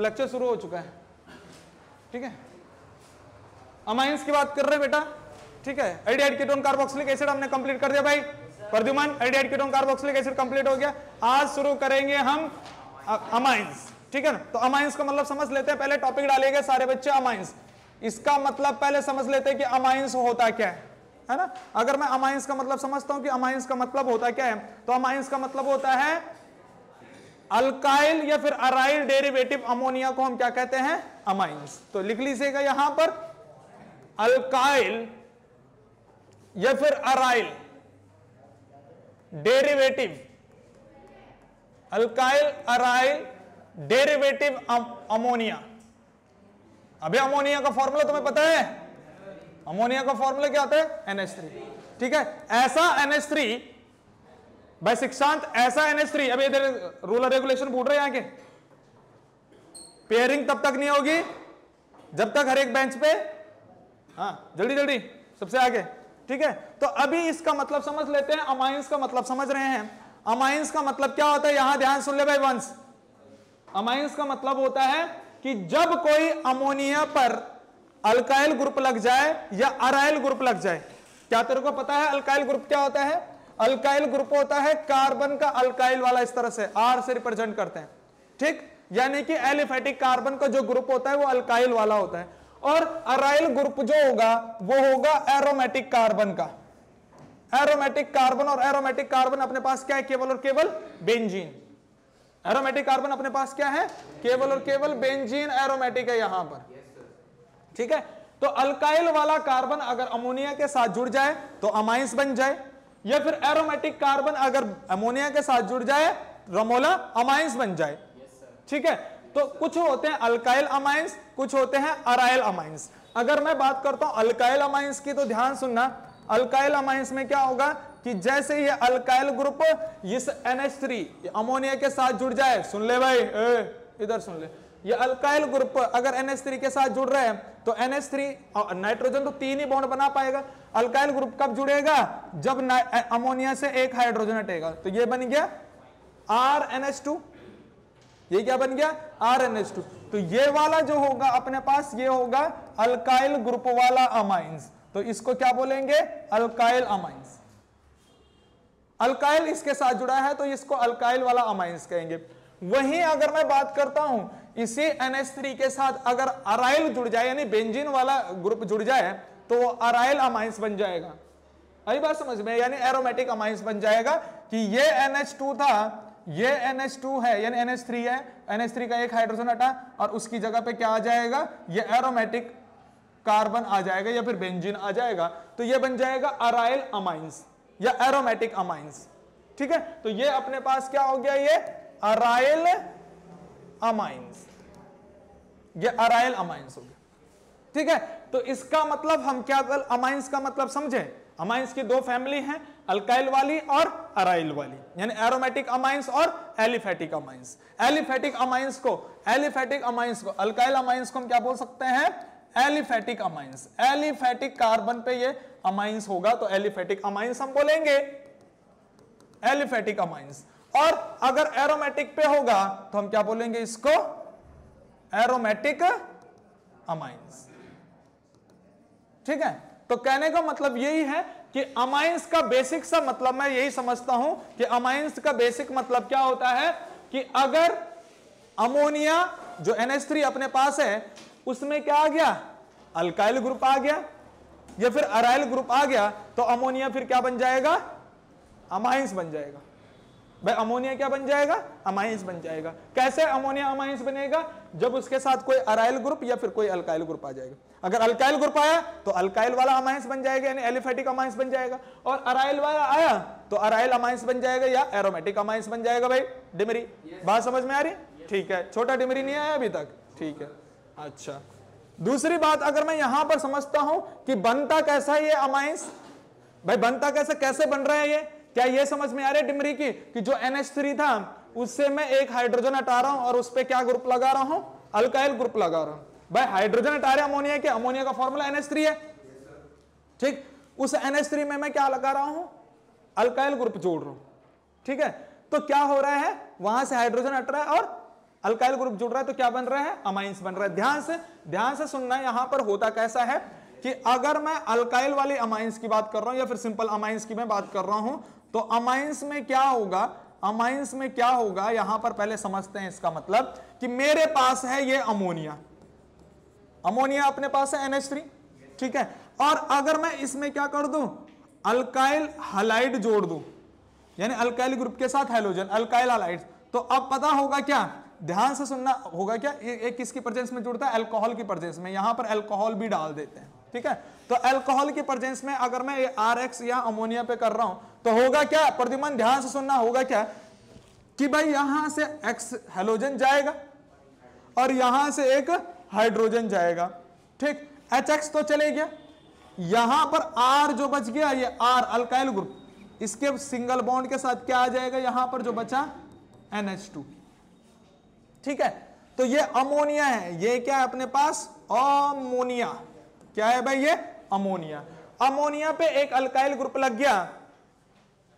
अब लेक्चर शुरू हो चुका है, ठीक है। अमाइंस की बात कर रहे हैं बेटा, ठीक है। एल्डिहाइड कीटोन कार्बोक्सिलिक एसिड हमने कंप्लीट कर दिया भाई। Pradyuman, aldehyde ketone carboxylic acid complete हो गया। आज शुरू करेंगे हम अमाइंस, ठीक है ना। तो अमाइंस का मतलब समझ लेते हैं, पहले टॉपिक डालेंगे सारे बच्चे अमाइंस। इसका मतलब पहले समझ लेते हैं कि अमाइंस होता क्या है ना। अगर मैं अमाइंस का मतलब समझता हूं कि अमाइंस का मतलब होता क्या है, तो अमाइंस का मतलब होता है अल्काइल या फिर अराइल डेरिवेटिव अमोनिया को हम क्या कहते हैं, अमाइंस। तो लिख लीजिएगा यहां पर अल्काइल या फिर aryl derivative, alkyl aryl derivative ammonia. अबे अमोनिया का फॉर्मूला तुम्हें पता है, अमोनिया का फॉर्मूला क्या होता है, NH3, ठीक है। ऐसा NH3 भाई शिक्षांत, ऐसा NH3, अभी इधर रूलर रेगुलेशन पूछ रहे हैं यहाँ के, पेयरिंग तब तक नहीं होगी जब तक हर एक बेंच पे, हाँ जल्दी जल्दी सबसे आगे, ठीक है। तो अभी इसका मतलब समझ लेते हैं, अमाइंस का मतलब समझ रहे हैं। अमाइंस का मतलब क्या होता है, यहां ध्यान सुन ले भाई वंश। अमाइंस का मतलब होता है कि जब कोई अमोनिया पर अल्काइल ग्रुप लग जाए या अराइल ग्रुप लग जाए। क्या तेरे को पता है अल्काइल ग्रुप क्या होता है? अल्काइल ग्रुप होता है कार्बन का अल्काइल वाला, इस तरह से R से रिप्रेजेंट करते हैं, ठीक। यानी कि एलिफेटिक कार्बन का जो ग्रुप होता है वो अल्काइल वाला होता है। और अराइल ग्रुप जो होगा वो होगा एरोमेटिक कार्बन का। एरोमेटिक कार्बन, और एरोमेटिक कार्बन अपने पास क्या है, केवल और केवल बेंजीन। एरोमेटिक कार्बन अपने पास क्या है, केवल और केवल बेंजीन एरोमेटिक है यहां पर, ठीक है। तो अल्काइल वाला कार्बन अगर अमोनिया के साथ जुड़ जाए तो अमाइंस बन जाए, या फिर एरोमेटिक कार्बन अगर अमोनिया के साथ जुड़ जाए रमोला अमाइंस बन जाए, ठीक है। तो कुछ होते हैं अल्काइल अमाइंस, कुछ होते हैं अराइल अमाइंस। अगर मैं बात करता हूं अल्काइल अमाइंस की तो ध्यान सुनना, अल्काइल अमाइंस में क्या होगा कि जैसे ये अल्काइल ग्रुप इस NH3 अमोनिया के साथ जुड़ जाए, सुन ले भाई, इधर सुन ले, ये अल्काइल ग्रुप अगर NH3 के साथ जुड़ रहे हैं तो NH3 नाइट्रोजन तो 3 ही बॉन्ड बना पाएगा। अल्काइल ग्रुप कब जुड़ेगा, जब अमोनिया से एक हाइड्रोजन हटेगा। तो ये बन गया RNH2, ये क्या बन गया, RNH2। तो ये वाला जो होगा अपने पास, ये होगा अल्काइल ग्रुप वाला अमाइंस। तो इसको क्या बोलेंगे, अल्काइल अमाइंस। अल्काइल इसके साथ जुड़ा है तो इसको अल्काइल वाला अमाइंस कहेंगे। वहीं अगर मैं बात करता हूं इसी NH3 के साथ अगर अराइल जुड़ जाए, यानी बेंजीन वाला ग्रुप जुड़ जाए, तो वो अराइल अमाइंस बन जाएगा। आई बात समझ में, यानी एरोमेटिक अमाइंस बन जाएगा कि ये NH2 था, ये NH2 है, यानी NH3 है, NH3 का एक हाइड्रोजन हटा और उसकी जगह पे क्या आ जाएगा, ये एरोमेटिक कार्बन आ जाएगा या फिर बेंजीन आ जाएगा। तो ये बन जाएगा अराइल अमाइंस या एरोमेटिक अमाइंस, ठीक है। तो ये अपने पास क्या हो गया, ये अराइल अमाइंस, ये अराइल अमाइंस हो गया, ठीक है। तो इसका मतलब हम क्या, अमाइंस का मतलब समझे, अमाइंस की दो फैमिली हैं, अल्काइल वाली और अराइल वाली, यानी एरोमेटिक अमाइंस और एलिफेटिक अमाइंस। एलिफेटिक अमाइंस को अल्काइल अमाइंस को हम क्या बोल सकते हैं, एलिफेटिक अमाइंस। एलिफेटिक कार्बन पे ये अमाइंस होगा तो एलिफेटिक अमाइंस हम बोलेंगे, एलिफेटिक अमाइंस। और अगर एरोमेटिक पे होगा तो हम क्या बोलेंगे इसको, एरोमेटिक अमाइंस, ठीक है। तो कहने का मतलब यही है कि अमाइंस का बेसिक सा मतलब मैं यही समझता हूं कि अमाइंस का बेसिक मतलब क्या होता है कि अगर अमोनिया जो NH3 अपने पास है उसमें क्या आ गया, अल्काइल ग्रुप आ गया या फिर अराइल ग्रुप आ गया, तो अमोनिया फिर क्या बन जाएगा, अमाइंस बन जाएगा। भाई अमोनिया क्या बन जाएगा, अमाइंस बन जाएगा। कैसे अमोनिया अमाइंस बनेगा, जब उसके साथ कोई अराइल ग्रुप या फिर कोई अल्काइल ग्रुप आ जाएगा। अगर अल्काइल ग्रुप आया तो अल्काइल वाला अमाइंस बन जाएगा, यानी एलिफेटिक अमाइंस बन जाएगा, और अराइल वाला आया तो अराइल अमाइंस बन जाएगा या एरोमेटिक अमाइंस बन जाएगा। भाई डिमरी बात समझ में आ रही, ठीक है। छोटा डिमरी नहीं आया अभी तक, ठीक है। अच्छा, दूसरी बात अगर मैं यहां पर समझता हूं कि बनता कैसा है ये अमाइंस, भाई बनता कैसे बन रहा है ये, क्या ये समझ में आ रहा है डिमरी की कि जो NH3 था उससे मैं एक हाइड्रोजन हटा रहा हूं और उस पे क्या ग्रुप लगा रहा हूं, अल्काइल ग्रुप लगा रहा हूं। भाई हाइड्रोजन हटा रहे अमोनिया के, अमोनिया का फॉर्मूला NH3 है, ठीक। उस NH3 में मैं क्या लगा रहा हूं, अल्काइल ग्रुप जोड़ रहा हूं, ठीक है। तो क्या हो रहा है, वहां से हाइड्रोजन हट रहा है और अल्काइल ग्रुप जुड़ रहा है तो क्या बन रहा है, अमाइंस बन रहा है। ध्यान से सुनना, यहां पर होता कैसा है कि अगर मैं अल्काइल वाली अमाइंस की बात कर रहा हूं या फिर सिंपल अमाइंस की मैं बात कर रहा हूं, तो अमाइंस में क्या होगा, अमाइंस में क्या होगा, यहां पर पहले समझते हैं इसका मतलब कि मेरे पास है ये अमोनिया, अमोनिया अपने पास है NH3, ठीक है, और अगर मैं इसमें क्या कर दूं, अल्काइल हलाइड जोड़ दूं, यानी अल्काइल ग्रुप के साथ हैलोजन, अल्काइल हलाइड, तो अब पता होगा क्या, ध्यान से सुनना, होगा क्या, एक किसकी प्रेजेंस में जुड़ता है, अल्कोहल की प्रेजेंस में, यहां पर अल्कोहल भी डाल देते हैं, ठीक है। तो अल्कोहल की प्रेजेंस में अगर मैं RX या अमोनिया पे कर रहा हूं तो होगा क्या प्रद्युमन, ध्यान से सुनना, होगा क्या कि भाई यहां से X हैलोजन जाएगा और यहां से एक हाइड्रोजन जाएगा, ठीक, HX तो चले गया, यहां पर R जो बच गया, ये R अल्काइल ग्रुप, इसके सिंगल बॉन्ड के साथ क्या आ जाएगा, यहां पर जो बचा NH2, ठीक है। तो ये अमोनिया है, ये क्या है अपने पास, अमोनिया, क्या है भाई, ये अमोनिया। अमोनिया पे एक अल्काइल ग्रुप लग गया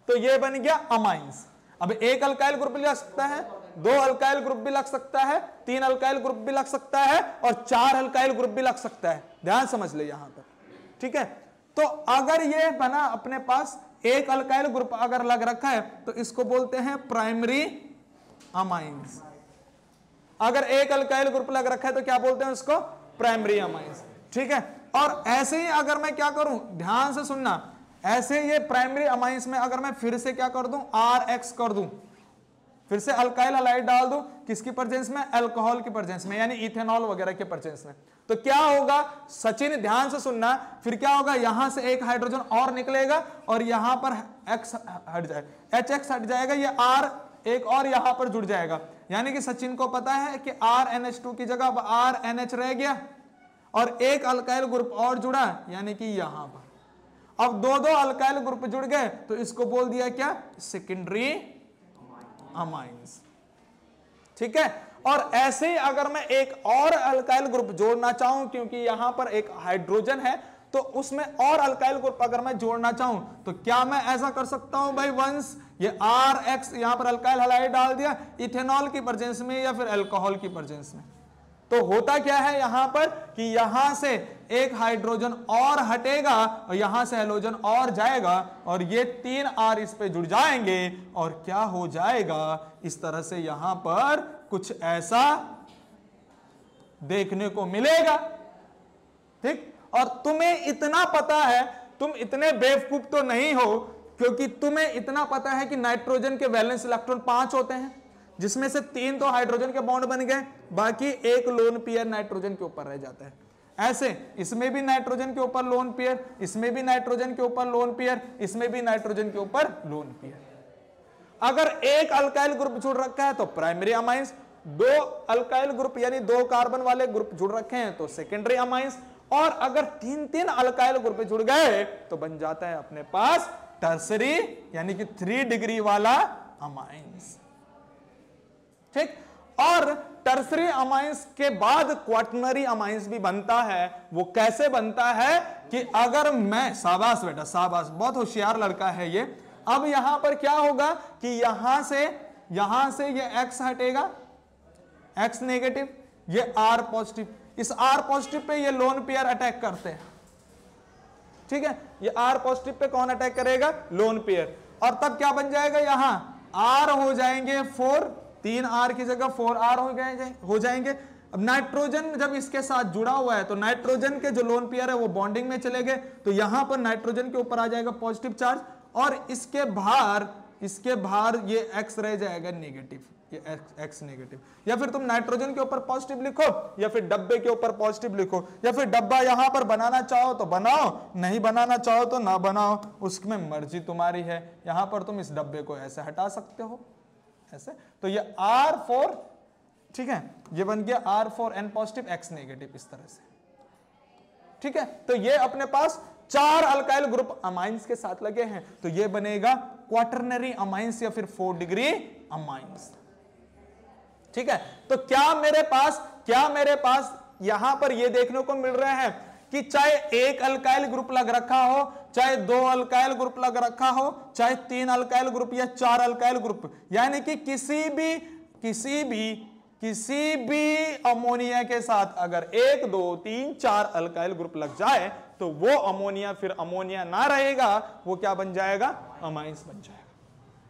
तो ये बन गया अमाइंस। अब एक अल्काइल ग्रुप भी लग सकता है, 2 अल्काइल ग्रुप भी लग सकता है, 3 अल्काइल ग्रुप भी लग सकता है और 4 अल्काइल ग्रुप भी लग सकता है, ध्यान समझ ले यहां पर, ठीक है। तो अगर ये बना अपने पास एक अल्काइल ग्रुप अगर लग रखा है तो इसको बोलते हैं प्राइमरी अमाइंस। अगर एक अल्काइल ग्रुप लग रखा है तो क्या बोलते हैं उसको, प्राइमरी अमाइंस, ठीक है। और ऐसे ही अगर मैं क्या करूं, ध्यान से सुनना, ऐसे ये प्राइमरी अमाइंस में अगर मैं फिर से क्या कर दूं, RX कर दूं, फिर से अल्काइल हलाइड डाल दूं, किसकी प्रेजेंस में, अल्कोहल की प्रेजेंस में, यानी इथेनॉल वगैरह के प्रेजेंस में, तो क्या होगा सचिन, ध्यान से सुनना, फिर क्या होगा, यहां से एक हाइड्रोजन और निकलेगा और यहां पर X हट जाएगा, HX हट जाएगा, ये R एक और यहां पर जुड़ जाएगा, यानी कि सचिन को पता है कि RNH2 की जगह अब RNH रह गया और एक अल्काइल ग्रुप और जुड़ा, यानी कि यहां पर अब 2 अल्काइल ग्रुप जुड़ गए तो इसको बोल दिया क्या, सेकेंडरी अमाइंस, ठीक है। और ऐसे ही अगर मैं एक और अल्काइल ग्रुप जोड़ना चाहूं, क्योंकि यहां पर एक हाइड्रोजन है तो उसमें और अल्काइल ग्रुप अगर मैं जोड़ना चाहूं तो क्या मैं ऐसा कर सकता हूं भाई, वंस ये RX यहां पर अल्काइल हलाइड डाल दिया इथेनॉल की प्रेजेंस में या फिर अल्कोहल की प्रेजेंस में, तो होता क्या है यहां पर कि यहां से एक हाइड्रोजन और हटेगा और यहां से हैलोजन और जाएगा और ये 3 R इस पे जुड़ जाएंगे और क्या हो जाएगा, इस तरह से यहां पर कुछ ऐसा देखने को मिलेगा, ठीक। और तुम्हें इतना पता है, तुम इतने बेवकूफ तो नहीं हो, क्योंकि तुम्हें इतना पता है कि नाइट्रोजन के वैलेंस इलेक्ट्रॉन 5 होते हैं, जिसमें से 3 तो हाइड्रोजन के बॉन्ड बन गए, बाकी एक लोन पेयर नाइट्रोजन के ऊपर रह जाता है। ऐसे इसमें भी नाइट्रोजन के ऊपर लोन पेयर, इसमें भी नाइट्रोजन के ऊपर लोन पेयर, इसमें भी नाइट्रोजन के ऊपर लोन पेयर। अगर एक अल्काइल ग्रुप जुड़ रखा है तो प्राइमरी अमाइंस, 2 अल्काइल ग्रुप यानी 2 कार्बन वाले ग्रुप जुड़ रखे हैं तो सेकेंडरी अमाइंस, और अगर 3 अल्काइल ग्रुप जुड़ गए तो बन जाता है अपने पास टर्सरी यानी कि 3 डिग्री वाला अमाइंस, ठीक। और टर्सरी अमाइंस के बाद क्वाटरनरी अमाइंस भी बनता है। वो कैसे बनता है कि अगर मैं, शाबाश बेटा शाबाश, बहुत होशियार लड़का है ये। अब यहां पर क्या होगा कि यहां से ये X हटेगा, X नेगेटिव, ये R पॉजिटिव, इस R पॉजिटिव पे ये लोन पेयर अटैक करते हैं, ठीक है। ये R पॉजिटिव पे कौन अटैक करेगा, लोन पेयर, और तब क्या बन जाएगा, यहां R हो जाएंगे 4, 3 R की जगह 4 R हो जाएंगे। अब नाइट्रोजन जब इसके साथ जुड़ा हुआ है तो नाइट्रोजन के जो लोन पेयर है वो बॉन्डिंग में चले गए, तो यहां पर नाइट्रोजन के ऊपर आ जाएगा पॉजिटिव चार्ज और इसके बाहर ये X रह जाएगा नेगेटिव, ये X नेगेटिव। या फिर तुम नाइट्रोजन के ऊपर पॉजिटिव लिखो या फिर डब्बे के ऊपर पॉजिटिव लिखो, या फिर डब्बा यहां पर बनाना चाहो तो बनाओ, नहीं बनाना चाहो तो ना बनाओ, उसमें मर्जी तुम्हारी है। यहां पर तुम इस डब्बे को ऐसे हटा सकते हो, ऐसे। तो ये R4, ठीक है, ये बन गया R4N पॉजिटिव X नेगेटिव, इस तरह से, ठीक है। तो ये अपने पास 4 अल्काइल ग्रुप अमाइंस के साथ लगे हैं, तो ये बनेगा क्वाटरनरी अमाइंस या फिर 4 डिग्री अमाइंस, ठीक है। तो क्या मेरे पास यहां पर ये देखने को मिल रहा है कि चाहे एक अल्काइल ग्रुप लग रखा हो, चाहे 2 अल्काइल ग्रुप लग रखा हो, चाहे 3 अल्काइल ग्रुप या 4 अल्काइल ग्रुप, यानी कि किसी भी अमोनिया के साथ अगर 1 2 3 4 अल्काइल ग्रुप लग जाए तो वो अमोनिया फिर अमोनिया ना रहेगा, वो क्या बन जाएगा, अमाइंस बन जाएगा।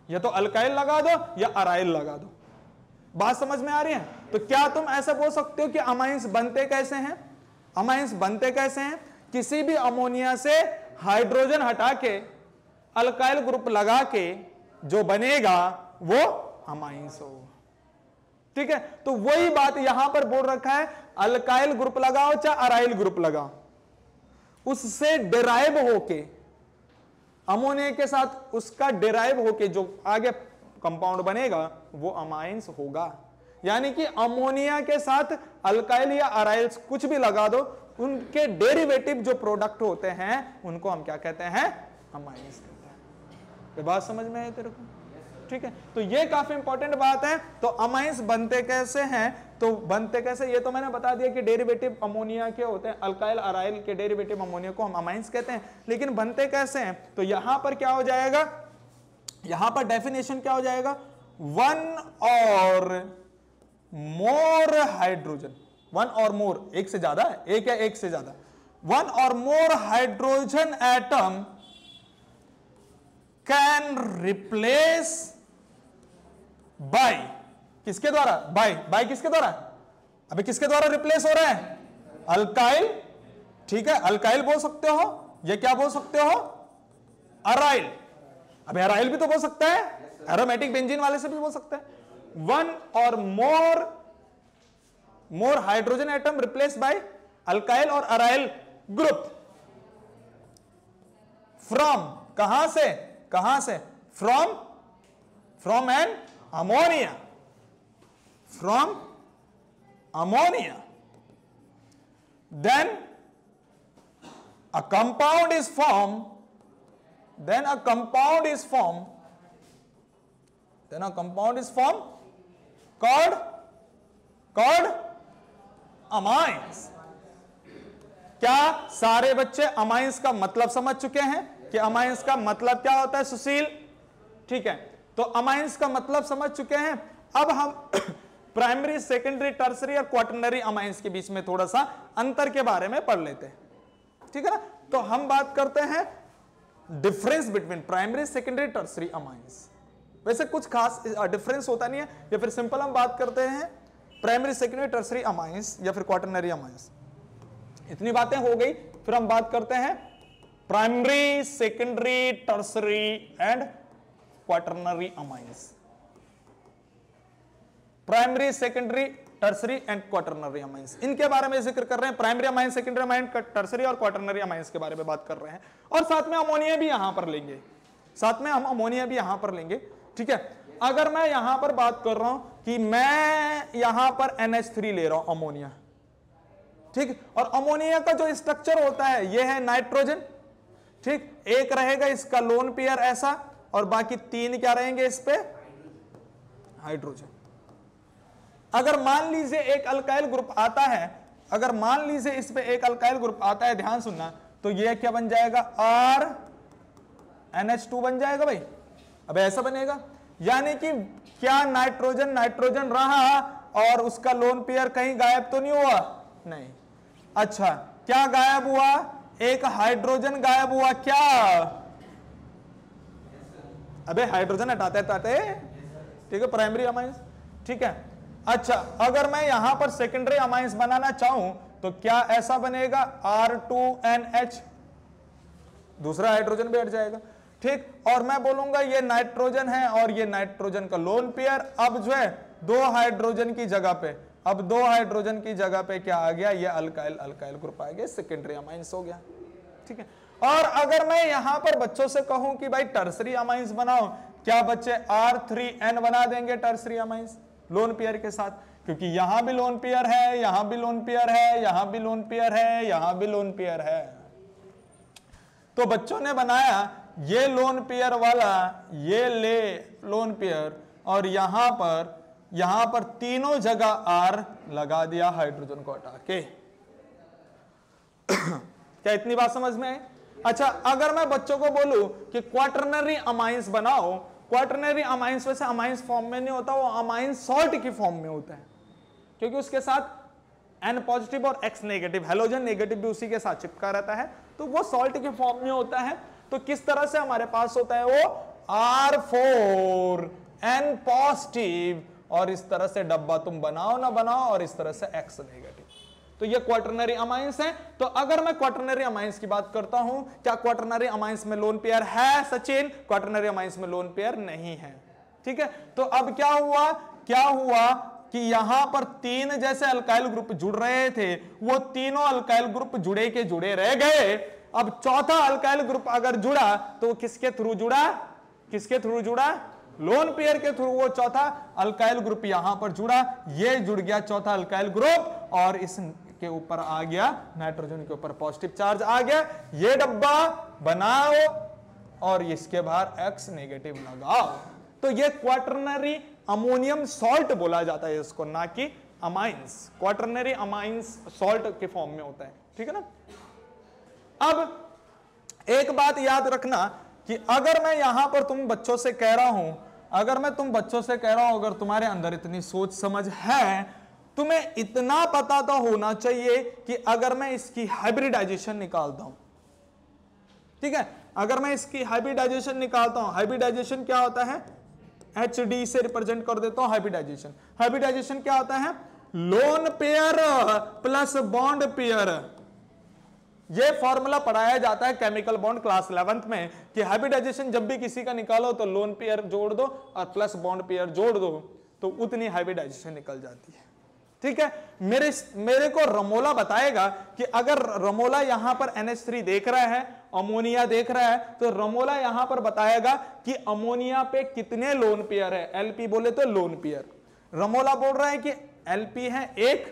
या तो अल्काइल लगा दो या अराइल लगा दो। बात समझ में आ रही है? तो क्या तुम ऐसा बोल सकते हो कि अमाइंस बनते कैसे हैं? अमाइंस बनते कैसे हैं? किसी भी अमोनिया से हाइड्रोजन हटा के अल्काइल ग्रुप लगा के जो बनेगा वो अमाइंस होगा। ठीक है, तो वही बात यहां पर बोल रखा है, अल्काइल ग्रुप लगाओ चाहे अराइल ग्रुप लगाओ, उससे डिराइव होके अमोनिया के साथ उसका डिराइव होके जो आगे कंपाउंड बनेगा वो अमाइंस होगा। यानी कि अमोनिया के साथ अल्काइल या अराइल कुछ भी लगा दो, उनके डेरिवेटिव जो प्रोडक्ट होते हैं उनको हम क्या कहते हैं, अमाइंस कहते हैं। ये बात समझ में आए तेरे को? ठीक है, तो ये काफी इंपॉर्टेंट बात है। तो अमाइंस बनते कैसे हैं? तो बनते कैसे, ये तो मैंने बता दिया कि डेरिवेटिव अमोनिया के होते हैं, अल्काइल अराइल के डेरिवेटिव अमोनिया को हम अमाइंस कहते हैं। लेकिन बनते कैसे हैं? तो यहां पर क्या हो जाएगा, यहां पर डेफिनेशन क्या हो जाएगा, 1 और मोर हाइड्रोजन, 1 और मोर, एक से ज्यादा है, एक या एक से ज्यादा, 1 और more hydrogen atom can replace by, किसके द्वारा, बाय किसके द्वारा, अबे किसके द्वारा रिप्लेस हो रहा है, अल्काइल। ठीक है, अल्काइल बोल सकते हो, ये क्या बोल सकते हो, अराइल। अबे अराइल भी तो बोल सकता है, एरोमेटिक बेंजीन वाले से भी बोल सकते हैं। 1 और more hydrogen atom replace by alkyl और अराइल ग्रुप फ्रॉम, कहां से, from an ammonia, from ammonia, then a compound is formed called amines। क्या सारे बच्चे अमाइंस का मतलब समझ चुके हैं कि अमाइंस का मतलब क्या होता है, सुशील? ठीक है, तो अमाइंस का मतलब समझ चुके हैं। अब हम प्राइमरी, सेकेंडरी, टर्सरी और क्वाटरनरी अमाइंस के बीच में थोड़ा सा अंतर के बारे में पढ़ लेते हैं। ठीक है ना, तो हम बात करते हैं difference between primary, secondary, tertiary amines. वैसे कुछ खास डिफरेंस होता नहीं है, या फिर सिंपल हम बात करते हैं प्राइमरी, सेकेंडरी, टर्सरी अमाइंस या फिर क्वाटरनरी अमाइंस। इतनी बातें हो गई, फिर हम बात करते हैं primary, secondary, tertiary and quaternary amines. Primary, secondary, tertiary and quaternary amines, इनके बारे में जिक्र कर रहे हैं। Primary amines, secondary amines, tertiary और क्वाटरनरी अमाइंस के बारे में बात कर रहे हैं, और साथ में अमोनिया भी यहां पर लेंगे, हम अमोनिया भी यहां पर लेंगे। ठीक है, अगर मैं यहां पर बात कर रहा हूं कि मैं यहां पर NH3 ले रहा हूं, अमोनिया। ठीक, और अमोनिया का जो स्ट्रक्चर होता है ये है नाइट्रोजन। ठीक, एक रहेगा इसका लोन पेयर ऐसा, और बाकी 3 क्या रहेंगे इस पे, हाइड्रोजन। अगर मान लीजिए एक अल्काइल ग्रुप आता है, अगर मान लीजिए इस पे एक अल्काइल ग्रुप आता है, ध्यान सुनना, तो ये क्या बन जाएगा, RNH2 बन जाएगा भाई। अब ऐसा बनेगा, यानी कि क्या नाइट्रोजन रहा और उसका लोन पेयर कहीं गायब तो नहीं हुआ, नहीं। अच्छा, क्या गायब हुआ, एक हाइड्रोजन गायब हुआ, क्या, अबे हाइड्रोजन हटाते, ठीक है, प्राइमरी अमाइंस। ठीक है, अच्छा, अगर मैं यहां पर सेकेंडरी अमाइंस बनाना चाहूं तो क्या ऐसा बनेगा, R2NH, दूसरा हाइड्रोजन भी हट जाएगा। ठीक, और मैं बोलूंगा ये नाइट्रोजन है और ये नाइट्रोजन का लोन पेयर, अब जो है 2 हाइड्रोजन की जगह पे, अब 2 हाइड्रोजन की जगह पे क्या आ गया, ये अल्काइल ग्रुप आ गया, सेकेंडरी अमाइंस हो गया। ठीक है, और अगर मैं यहां पर बच्चों से कहूं कि भाई टर्सरी अमाइंस बनाओ, क्या बच्चे R3N बना देंगे टर्सरी अमाइंस लोन पेयर के साथ? क्योंकि यहां भी लोन पेयर है, यहां भी लोन पेयर है, यहां भी लोन पेयर है, यहां भी लोन पेयर है। तो बच्चों ने बनाया ये लोन पेयर वाला, ये ले लोन पेयर, और यहां पर तीनों जगह R लगा दिया हाइड्रोजन को हटा के। क्या इतनी बात समझ में है? अच्छा, अगर मैं बच्चों को बोलूं कि क्वाटरनरी अमाइंस बनाओ, क्वाटरनरी अमाइंस वैसे अमाइंस फॉर्म में नहीं होता, वो अमाइंस सॉल्ट की फॉर्म में होता है। क्योंकि उसके साथ N पॉजिटिव और X नेगेटिव, हेलोजन नेगेटिव भी उसी के साथ चिपका रहता है, तो वो सॉल्ट के फॉर्म में होता है। तो किस तरह से हमारे पास होता है वो R4 N पॉजिटिव, और इस तरह से डब्बा तुम बनाओ ना बनाओ, और इस तरह से X नेगेटिव। तो ये क्वाटरनरी अमाइंस है। तो अगर मैं क्वाटरनरी अमाइंस की बात करता हूं, क्या क्वाटरनरी अमाइंस में लोन पेयर है सचिन? क्वाटरनरी अमाइंस में लोन पेयर नहीं है। ठीक है, तो अब क्या हुआ कि यहां पर 3 जैसे अल्काइल ग्रुप जुड़ रहे थे, वो तीनों अल्काइल ग्रुप जुड़े के जुड़े रह गए। अब चौथा अल्काइल ग्रुप अगर जुड़ा तो किसके थ्रू जुड़ा? लोन पेयर के थ्रू वो चौथा अल्काइल ग्रुप यहां पर जुड़ा, ये जुड़ गया चौथा अल्काइल ग्रुप, और इसके ऊपर आ गया नाइट्रोजन के ऊपर पॉजिटिव चार्ज आ गया। ये डब्बा बनाओ और इसके बाहर X नेगेटिव लगाओ। तो ये क्वाटरनरी अमोनियम सॉल्ट बोला जाता है इसको, ना कि अमाइंस। क्वाटरनरी अमाइंस सॉल्ट के फॉर्म में होता है। ठीक है ना। अब एक बात याद रखना कि अगर मैं यहां पर तुम बच्चों से कह रहा हूं, अगर तुम्हारे अंदर इतनी सोच समझ है, तुम्हें इतना पता तो होना चाहिए कि अगर मैं इसकी हाइब्रिडाइजेशन निकालता हूं, ठीक है, अगर मैं इसकी हाइब्रिडाइजेशन निकालता हूं, हाइब्रिडाइजेशन क्या होता है? HD से रिप्रेजेंट कर देता हूं हाइब्रिडाइजेशन क्या होता है? Loan pair plus bond pair. ये फॉर्मूला पढ़ाया जाता है केमिकल बॉन्ड क्लास 11th में कि हाइब्रिडाइजेशन जब भी किसी का निकालो तो लोन पेयर जोड़ दो और प्लस बॉन्ड पेयर जोड़ दो, तो उतनी हाइब्रिडाइजेशन निकल जाती है। ठीक है, मेरे को रमोला बताएगा कि अगर रमोला यहां पर NH3 देख रहा है, अमोनिया देख रहा है, तो रमोला यहां पर बताएगा कि अमोनिया पे कितने लोन पेयर है। LP बोले तो लोन पेयर, रमोला बोल रहा है कि LP है 1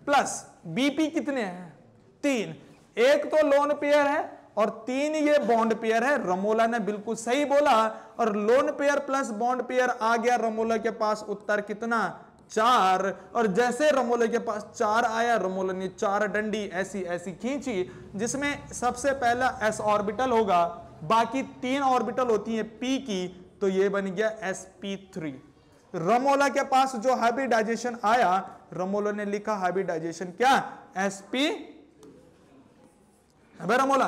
प्लस BP कितने हैं? 3। 1 तो लोन पेयर है और 3 ये बॉन्ड पेयर है। रमोला ने बिल्कुल सही बोला, और lone pair plus bond pair आ गया रमोला के पास उत्तर कितना? 4। और जैसे रमोले के पास 4 आया, रमोले ने 4 डंडी ऐसी खींची, जिसमें सबसे पहला s ऑर्बिटल होगा, बाकी 3 ऑर्बिटल होती है p की, तो ये बन गया sp3। रमोला के पास जो हाइब्रिडाइजेशन आया, रमोला ने लिखा हाइब्रिडाइजेशन क्या? sp रमोला,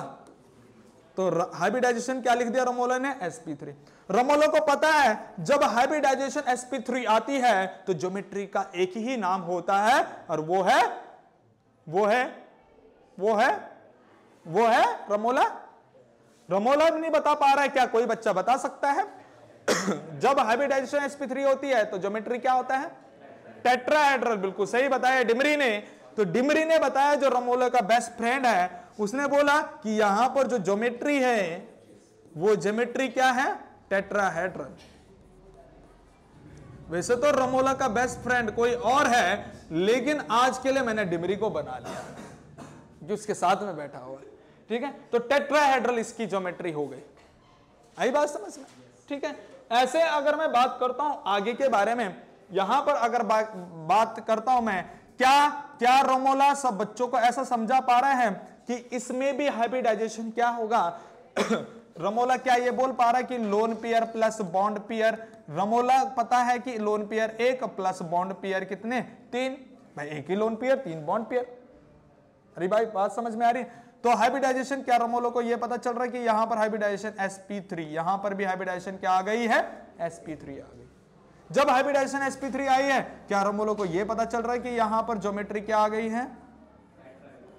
तो हाइब्रिडाइजेशन क्या लिख दिया रमोला ने? sp3। रमोला को पता है जब हाइब्रिडाइजेशन sp3 आती है तो ज्योमेट्री का एक ही नाम होता है, और वो है रमोला नहीं बता पा रहा है क्या? कोई बच्चा बता सकता है? जब हाइब्रिडाइजेशन sp3 होती है तो ज्योमेट्री क्या होता है? टेट्राहेड्रल। बिल्कुल सही बताया डिमरी ने। तो डिमरी ने बताया, जो रमोला का बेस्ट फ्रेंड है, उसने बोला कि यहां पर जो ज्योमेट्री है वो ज्योमेट्री क्या है? टेट्राहेड्रल। वैसे तो रमोला का बेस्ट फ्रेंड कोई और है, लेकिन आज के लिए मैंने डिमरी को बना लिया जो उसके साथ में बैठा हुआ है। ठीक है, तो टेट्राहेड्रल इसकी ज्योमेट्री हो गई। आई बात समझ में? ठीक है, ऐसे अगर मैं बात करता हूं आगे के बारे में, यहां पर अगर बात करता हूं मैं, क्या रमोला सब बच्चों को ऐसा समझा पा रहे हैं कि इसमें भी हाइब्रिडाइजेशन क्या होगा? रमोला क्या ये बोल पा रहा है कि loan pair plus bond pair? Ramola पता है कि lone pair 1 plus bond pair कितने? 3। भाई एक ही लोन पेयर 3 बॉन्ड पेयर। अरे भाई बात समझ में आ रही है? तो हाइब्रिडाइजेशन क्या रमोला को ये पता चल रहा है कि यहां पर हाइब्रिडाइजेशन sp3, यहां पर भी हाइब्रिडाइजेशन क्या आ गई है? sp3 आ गई। जब हाइब्रिडाइजेशन sp3 आई है, क्या रमोला को ये पता चल रहा है कि यहां पर ज्योमेट्री क्या आ गई है?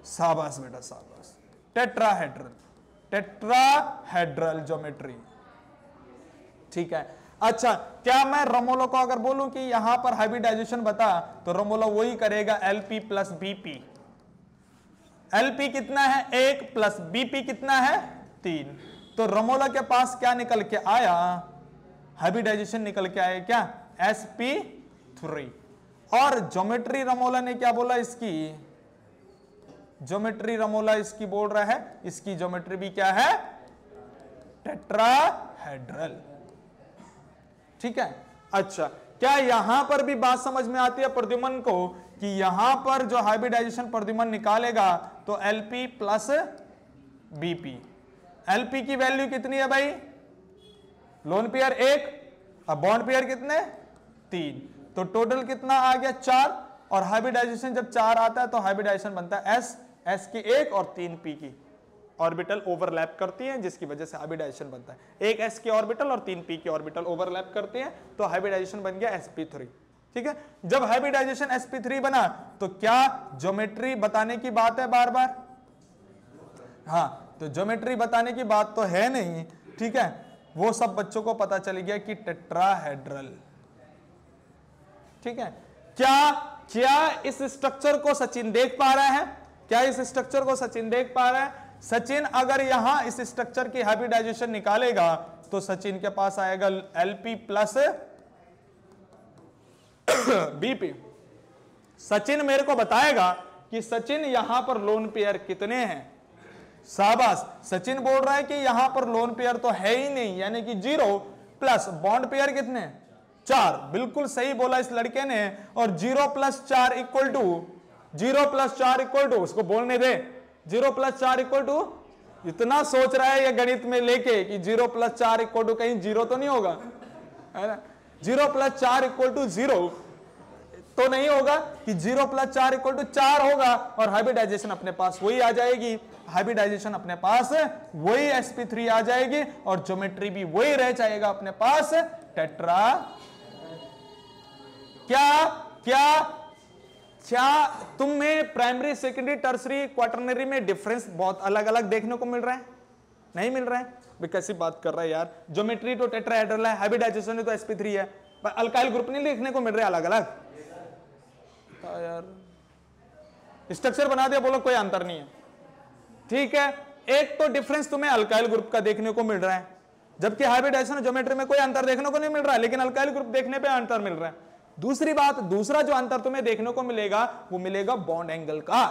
शाबाश बेटा शाबाश, टेट्राहेड्रल ज्योमेट्री। ठीक है, अच्छा, क्या मैं रमोला को अगर बोलूं कि यहां पर हाइब्रिडाइजेशन बता, तो रमोला वही करेगा LP प्लस BP। LP कितना है? 1 प्लस BP कितना है? 3। तो रमोला के पास क्या निकल के आया? हाइब्रिडाइजेशन निकल के आया क्या? sp3। और ज्योमेट्री रमोला ने क्या बोला? इसकी ज्योमेट्री रमोला इसकी बोल रहा है, इसकी ज्योमेट्री भी क्या है? टेट्राहेड्रल। ठीक है, अच्छा, क्या यहां पर भी बात समझ में आती है प्रद्युमन को कि यहां पर जो हाइब्रिडाइजेशन प्रद्युमन निकालेगा तो LP प्लस BP। LP की वैल्यू कितनी है भाई? लोन पेयर 1, अब बॉन्ड पेयर कितने? 3। तो टोटल कितना आ गया? 4। और हाइब्रिडाइजेशन जब 4 आता है तो हाइब्रिडाइजेशन बनता है s की 1 और 3 p की ऑर्बिटल ओवरलैप करती हैं, जिसकी वजह से हाइब्रिडाइजेशन बनता है। एक s की ऑर्बिटल और 3 p की ऑर्बिटल ओवरलैप करती हैं तो हाइब्रिडाइजेशन बन गया sp3। ठीक है, जब हाइब्रिडाइजेशन sp3 बना तो क्या ज्योमेट्री बताने की बात है बार बार? हाँ, तो ज्योमेट्री बताने की बात तो है नहीं। ठीक है, वो सब बच्चों को पता चल गया कि टेट्राहेड्रल। ठीक है, क्या इस स्ट्रक्चर को सचिन देख पा रहा है? क्या इस स्ट्रक्चर को सचिन देख पा रहा है? सचिन अगर यहां इस स्ट्रक्चर की हाइब्रिडाइजेशन निकालेगा तो सचिन के पास आएगा LP प्लस BP। सचिन मेरे को बताएगा कि सचिन यहां पर लोन पेयर कितने हैं। शाबाश, सचिन बोल रहा है कि यहां पर लोन पेयर तो है ही नहीं, यानी कि 0 प्लस बॉन्ड पेयर कितने? 4। बिल्कुल सही बोला इस लड़के ने। और 0 प्लस 4 इक्वल टू, उसको बोलने दे, 0 प्लस 4 इक्वल टू, इतना सोच रहा है ये गणित में लेके कि 0 प्लस 4 इक्वल टू कहीं 0 तो नहीं होगा, है ना? 0 प्लस 4 इक्वल टू 0 तो नहीं होगा कि 0 प्लस 4 इक्वल टू 4 होगा और हाइब्रिडाइजेशन अपने पास वही आ जाएगी। हाइब्रिडाइजेशन अपने पास वही sp3 आ जाएगी और ज्योमेट्री भी वही रह जाएगा अपने पास, टेट्रा। क्या तुम्हें प्राइमरी, सेकेंडरी, टर्सरी, क्वाटरनरी में डिफरेंस बहुत अलग अलग देखने को मिल रहा है? नहीं मिल रहा है। कैसी बात कर रहा है यार, ज्योमेट्री तो टेट्राहेड्रल है, हाइब्रिडाइजेशन तो sp3 है, पर अल्काइल ग्रुप नहीं देखने को मिल रहे अलग अलग यार। स्ट्रक्चर बना दिया, बोलो कोई अंतर नहीं है। ठीक है, एक तो डिफरेंस तुम्हें अल्काइल ग्रुप का देखने को मिल रहा है, जबकि हाइब्रिडाइजेशन और ज्योमेट्री में कोई अंतर देखने को नहीं मिल रहा है, लेकिन अल्काइल ग्रुप देखने पे अंतर मिल रहा है। दूसरी बात, दूसरा जो अंतर तुम्हें देखने को मिलेगा वो मिलेगा बॉन्ड एंगल का।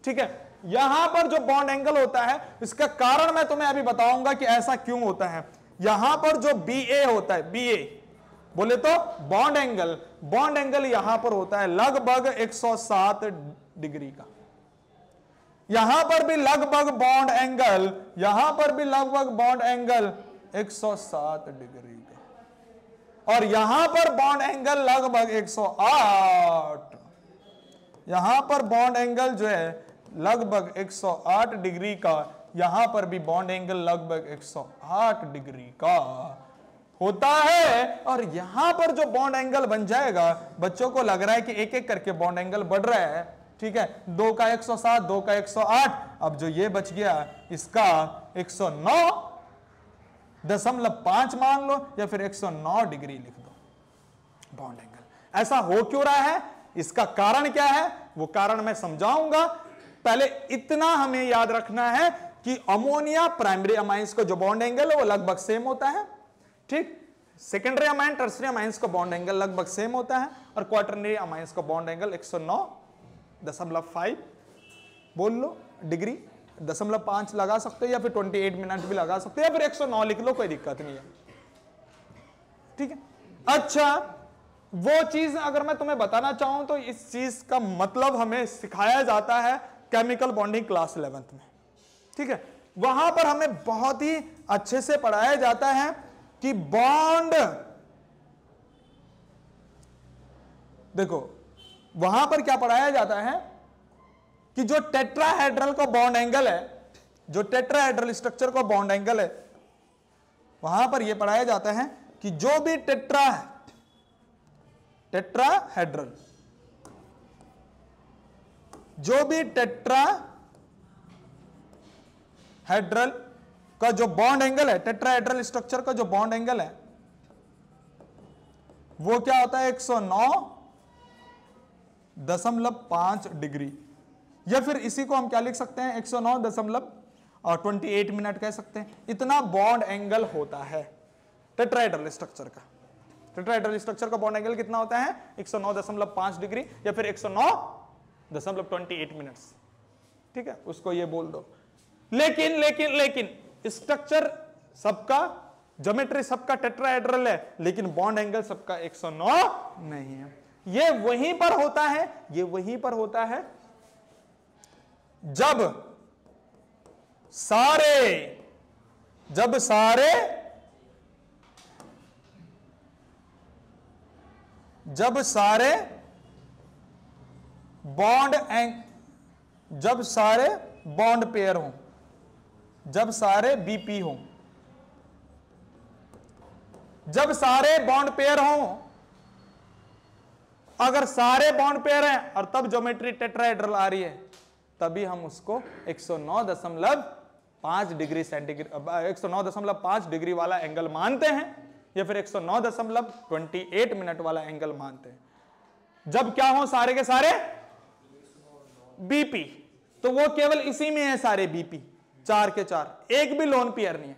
ठीक है, यहां पर जो बॉन्ड एंगल होता है इसका कारण मैं तुम्हें अभी बताऊंगा कि ऐसा क्यों होता है। यहां पर जो BA होता है, BA बोले तो बॉन्ड एंगल यहां पर होता है लगभग 107 डिग्री का। यहां पर भी लगभग बॉन्ड एंगल, 107 डिग्री का, और यहां पर बॉन्ड एंगल लगभग 108। यहां पर बॉन्ड एंगल जो है लगभग 108 डिग्री का, यहां पर भी बॉन्ड एंगल लगभग 108 डिग्री का होता है। और यहां पर जो बॉन्ड एंगल बन जाएगा, बच्चों को लग रहा है कि एक एक करके बॉन्ड एंगल बढ़ रहा है। ठीक है, 2 का 107, 2 का 108, अब जो ये बच गया इसका 109.5 मान लो, या फिर 109 डिग्री लिख दो बॉन्ड एंगल। ऐसा हो क्यों रहा है, इसका कारण क्या है, वो कारण मैं समझाऊंगा। पहले इतना हमें याद रखना है कि अमोनिया प्राइमरी अमाइंस को जो बॉन्ड एंगल है वो लगभग सेम होता है। ठीक, सेकेंडरी अमाइन, टर्सरी अमाइंस का बॉन्ड एंगल लगभग सेम होता है, और क्वाटरनरी अमाइंस का बॉन्ड एंगल 109.5 बोल लो डिग्री, 0.5 लगा सकते हो, या फिर 28 मिनट भी लगा सकते हो, या फिर 109 लिख लो, कोई दिक्कत नहीं है। ठीक है, अच्छा वो चीज अगर मैं तुम्हें बताना चाहूं तो इस चीज का मतलब हमें सिखाया जाता है केमिकल बॉन्डिंग क्लास 11th में। ठीक है, वहां पर हमें बहुत ही अच्छे से पढ़ाया जाता है कि बॉन्ड, देखो वहां पर क्या पढ़ाया जाता है कि जो टेट्राहेड्रल का बॉन्ड एंगल है, जो टेट्राहेड्रल स्ट्रक्चर का बॉन्ड एंगल है, वहां पर यह पढ़ाया जाता है कि जो भी टेट्राहेड्रल, जो भी टेट्राहेड्रल का जो बॉन्ड एंगल है, टेट्राहेड्रल स्ट्रक्चर का जो बॉन्ड एंगल है वो क्या होता है 109.5 डिग्री, या फिर इसी को हम क्या लिख सकते हैं 109.28 मिनट कह सकते हैं। इतना बॉन्ड एंगल होता है टेट्राहेड्रल स्ट्रक्चर का। टेट्राहेड्रल स्ट्रक्चर का बॉन्ड एंगल कितना होता है 109.5 डिग्री, या फिर 109.28 मिनट्स। ठीक है, उसको ये बोल दो। लेकिन स्ट्रक्चर सबका, ज्योमेट्री सबका टेट्राहेड्रल है, लेकिन बॉन्ड एंगल सबका 109 नहीं है। ये वहीं पर होता है जब सारे बॉन्ड जब सारे बॉन्ड पेयर हों, जब सारे बीपी हों, जब सारे बॉन्ड पेयर हों, अगर सारे बॉन्ड पेयर हैं और तब ज्योमेट्री टेट्राहेड्रल आ रही है, तभी हम उसको 109.5 डिग्री सेंटीग्रेड 109.5 डिग्री वाला एंगल मानते हैं, या फिर 109.28 मिनट वाला एंगल मानते हैं। जब क्या हो सारे के सारे बीपी, तो वो केवल इसी में है सारे बीपी, 4 के 4, एक भी लोन पेयर नहीं है।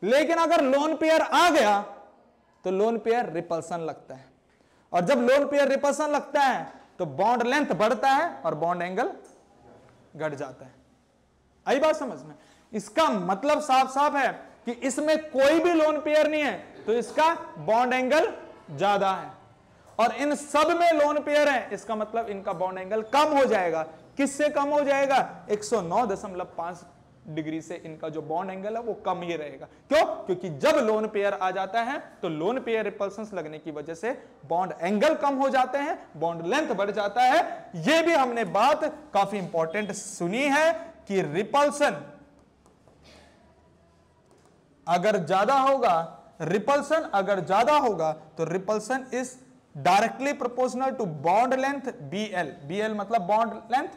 लेकिन अगर लोन पेयर आ गया तो लोन पेयर रिपल्सन लगता है, और जब लोन पेयर रिपल्सन लगता है तो बॉन्ड लेंथ बढ़ता है और बॉन्ड एंगल घट जाता है। आई बात समझ में? इसका मतलब साफ साफ है कि इसमें कोई भी लोन पेयर नहीं है तो इसका बॉन्ड एंगल ज्यादा है, और इन सब में लोन पेयर है, इसका मतलब इनका बॉन्ड एंगल कम हो जाएगा। किससे कम हो जाएगा? 109.5 डिग्री से इनका जो बॉन्ड एंगल है वो कम ही रहेगा। क्यों? क्योंकि जब लोन पेयर आ जाता है तो लोन पेयर रिपल्सन लगने की वजह से बॉन्ड एंगल कम हो जाते हैं, बॉन्ड लेंथ बढ़ जाता है। यह भी हमने बात काफी इंपॉर्टेंट सुनी है कि रिपल्सन अगर ज्यादा होगा, रिपल्सन अगर ज्यादा होगा तो repulsion is directly proportional to bond length BL, BL मतलब bond length,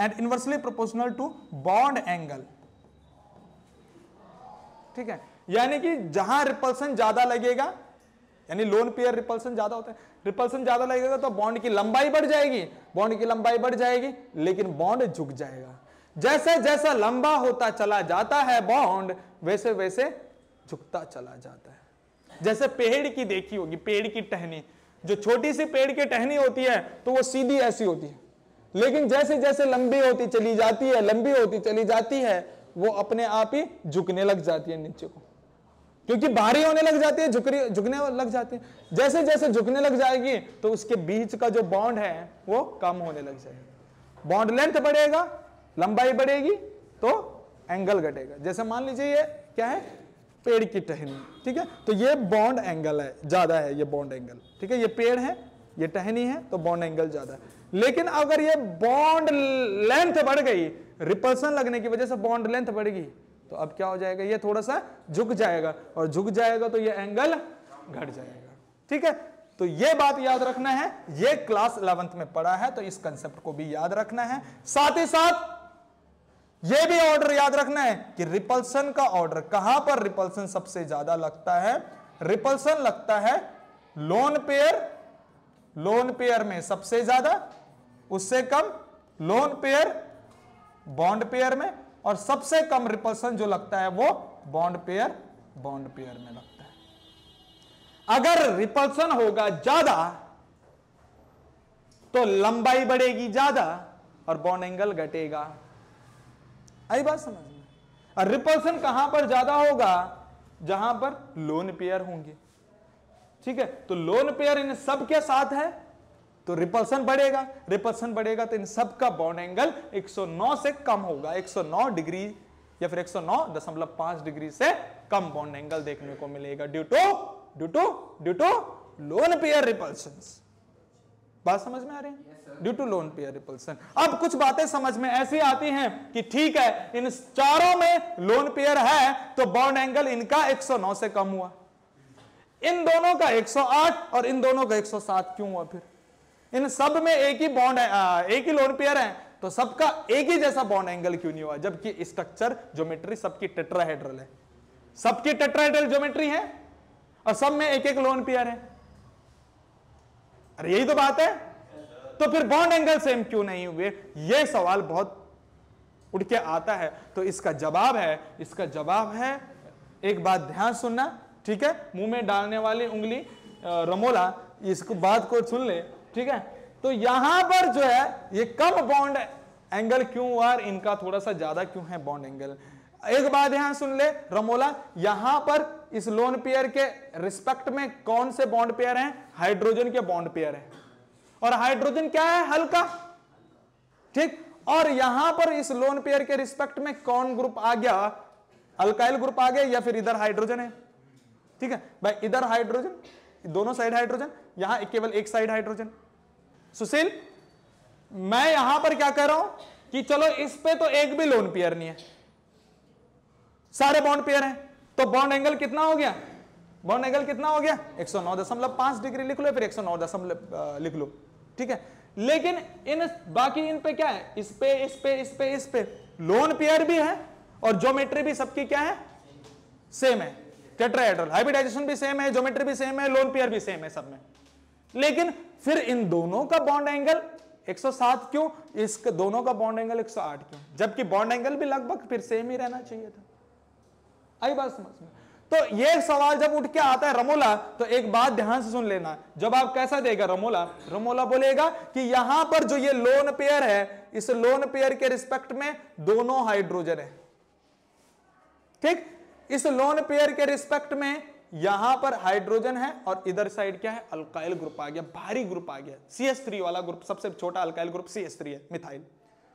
and inversely proportional to bond angle. ठीक है, यानी कि जहां रिपल्सन ज्यादा लगेगा, यानी लोन पेयर रिपल्सन ज्यादा होता है, रिपल्सन ज्यादा लगेगा तो बॉन्ड की लंबाई बढ़ जाएगी, बॉन्ड की लंबाई बढ़ जाएगी, लेकिन बॉन्ड झुक जाएगा। जैसे जैसा लंबा होता चला जाता है बॉन्ड, वैसे वैसे झुकता चला जाता है। जैसे पेड़ की देखी होगी, पेड़ की टहनी, जो छोटी सी पेड़ की टहनी होती है तो वो सीधी ऐसी होती है, लेकिन जैसे जैसे लंबी होती चली जाती है, लंबी होती चली जाती है, वो अपने आप ही झुकने लग जाती है नीचे को, क्योंकि भारी होने लग जाती है, झुकने लग जाती है। जैसे जैसे झुकने लग जाएगी तो उसके बीच का जो बॉन्ड है वो कम होने लग जाएगा, बॉन्ड लेंथ बढ़ेगा, लंबाई बढ़ेगी तो एंगल घटेगा। जैसे मान लीजिए ये क्या है, पेड़ की टहनी, ठीक है, तो ये बॉन्ड एंगल है, ज्यादा है ये बॉन्ड एंगल, ठीक है, ये पेड़ है, ये टहनी है, तो बॉन्ड एंगल ज्यादा है। लेकिन अगर ये बॉन्ड लेंथ बढ़ गई, रिपल्सन लगने की वजह से बॉन्ड लेंथ बढ़ गई, तो अब क्या हो जाएगा, ये थोड़ा सा झुक जाएगा, और झुक जाएगा तो ये एंगल घट जाएगा। ठीक है, तो ये बात याद रखना है, ये क्लास 11th में पढ़ा है, तो इस कंसेप्ट को भी याद रखना है। साथ ही साथ ये भी ऑर्डर याद रखना है कि रिपल्सन का ऑर्डर, कहां पर रिपल्सन सबसे ज्यादा लगता है? रिपल्सन लगता है लोन पेयर में सबसे ज्यादा, उससे कम लोन पेयर बॉन्ड पेयर में, और सबसे कम रिपल्सन जो लगता है वो बॉन्ड पेयर में लगता है। अगर रिपल्सन होगा ज्यादा तो लंबाई बढ़ेगी ज्यादा और बॉन्ड एंगल घटेगा। आई बात समझ में? और रिपल्सन कहां पर ज्यादा होगा? जहां पर लोन पेयर होंगे। ठीक है, तो लोन पेयर इन सब के साथ है तो रिपल्सन बढ़ेगा, रिपल्सन बढ़ेगा तो इन सब का बॉन्ड एंगल 109 से कम होगा, 109 डिग्री या फिर 109.5 डिग्री से कम बॉन्ड एंगल देखने को मिलेगा due to lone pair repulsions. बात समझ में आ रही है? Due to lone pair repulsion. अब कुछ बातें समझ में ऐसी आती हैं कि ठीक है, इन चारों में लोन पेयर है तो बॉन्ड एंगल इनका 109 से कम हुआ, इन दोनों का 108 और इन दोनों का 107 क्यों हुआ? फिर इन सब में एक ही बॉन्ड है, एक ही लोन पेयर है, तो सबका एक ही जैसा बॉन्ड एंगल क्यों नहीं हुआ? जबकि स्ट्रक्चर ज्योमेट्री सबकी टेट्राहेड्रल है, सबकी टेट्राहेड्रल ज्योमेट्री है और सब में एक एक लोन पेयर है। अरे यही तो बात है, तो फिर बॉन्ड एंगल सेम क्यों नहीं हुए? यह सवाल बहुत उठ के आता है। तो इसका जवाब है, एक बात ध्यान सुनना, ठीक है, मुंह में डालने वाली उंगली रमोला, इसको बात को सुन ले, ठीक है। तो यहां पर जो है ये कम बॉन्ड एंगल क्यों हुआ, इनका थोड़ा सा ज्यादा क्यों है बॉन्ड एंगल? एक बात ध्यान सुन ले रमोला, यहां पर इस लोन पेयर के रिस्पेक्ट में कौन से बॉन्ड पेयर हैं? हाइड्रोजन के बॉन्ड पेयर हैं, और हाइड्रोजन क्या है? हल्का, ठीक। और यहां पर इस लोन पेयर के रिस्पेक्ट में कौन ग्रुप आ गया? अल्काइल ग्रुप आ गया, या फिर इधर हाइड्रोजन है, ठीक है भाई, इधर हाइड्रोजन, दोनों साइड हाइड्रोजन, यहां केवल एक साइड हाइड्रोजन। सुशील, मैं यहां पर क्या कह रहा हूं कि चलो इस पे तो एक भी लोन पेयर नहीं है, सारे बॉन्ड पेयर हैं, तो बॉन्ड एंगल कितना हो गया, बॉन्ड एंगल कितना हो गया 109.5 डिग्री लिख लो, फिर 109 दशमलव लिख लो, ठीक है। लेकिन इन बाकी इन पे क्या है, इस पे इस पे इस पे इस पे लोन पेयर भी है और ज्योमेट्री भी सबकी क्या है, सेम है, टेट्राहेड्रल, हाइब्रिडाइजेशन भी सेम है, ज्योमेट्री भी सेम है, लोन पेयर भी सेम है सब में। लेकिन फिर इन दोनों का बॉन्ड एंगल 107 क्यों, इस दोनों का बॉन्ड एंगल 108 क्यों, जबकि बॉन्ड एंगल भी लगभग फिर सेम ही रहना चाहिए था। आई बात समझ में? तो ये सवाल जब उठ के आता है रमोला, तो एक बात ध्यान से सुन लेना, जब आप कैसा देगा रमोला, रमोला बोलेगा कि यहां पर जो ये लोन पेयर है, इस लोन पेयर के रिस्पेक्ट में दोनों हाइड्रोजन है, ठीक, इस लोन पेयर के रिस्पेक्ट में यहां पर हाइड्रोजन है और इधर साइड क्या है, अल्काइल ग्रुप आ गया, भारी ग्रुप आ गया, CH3 वाला ग्रुप, सबसे छोटा अल्काइल ग्रुप CH3 है, मिथाइल,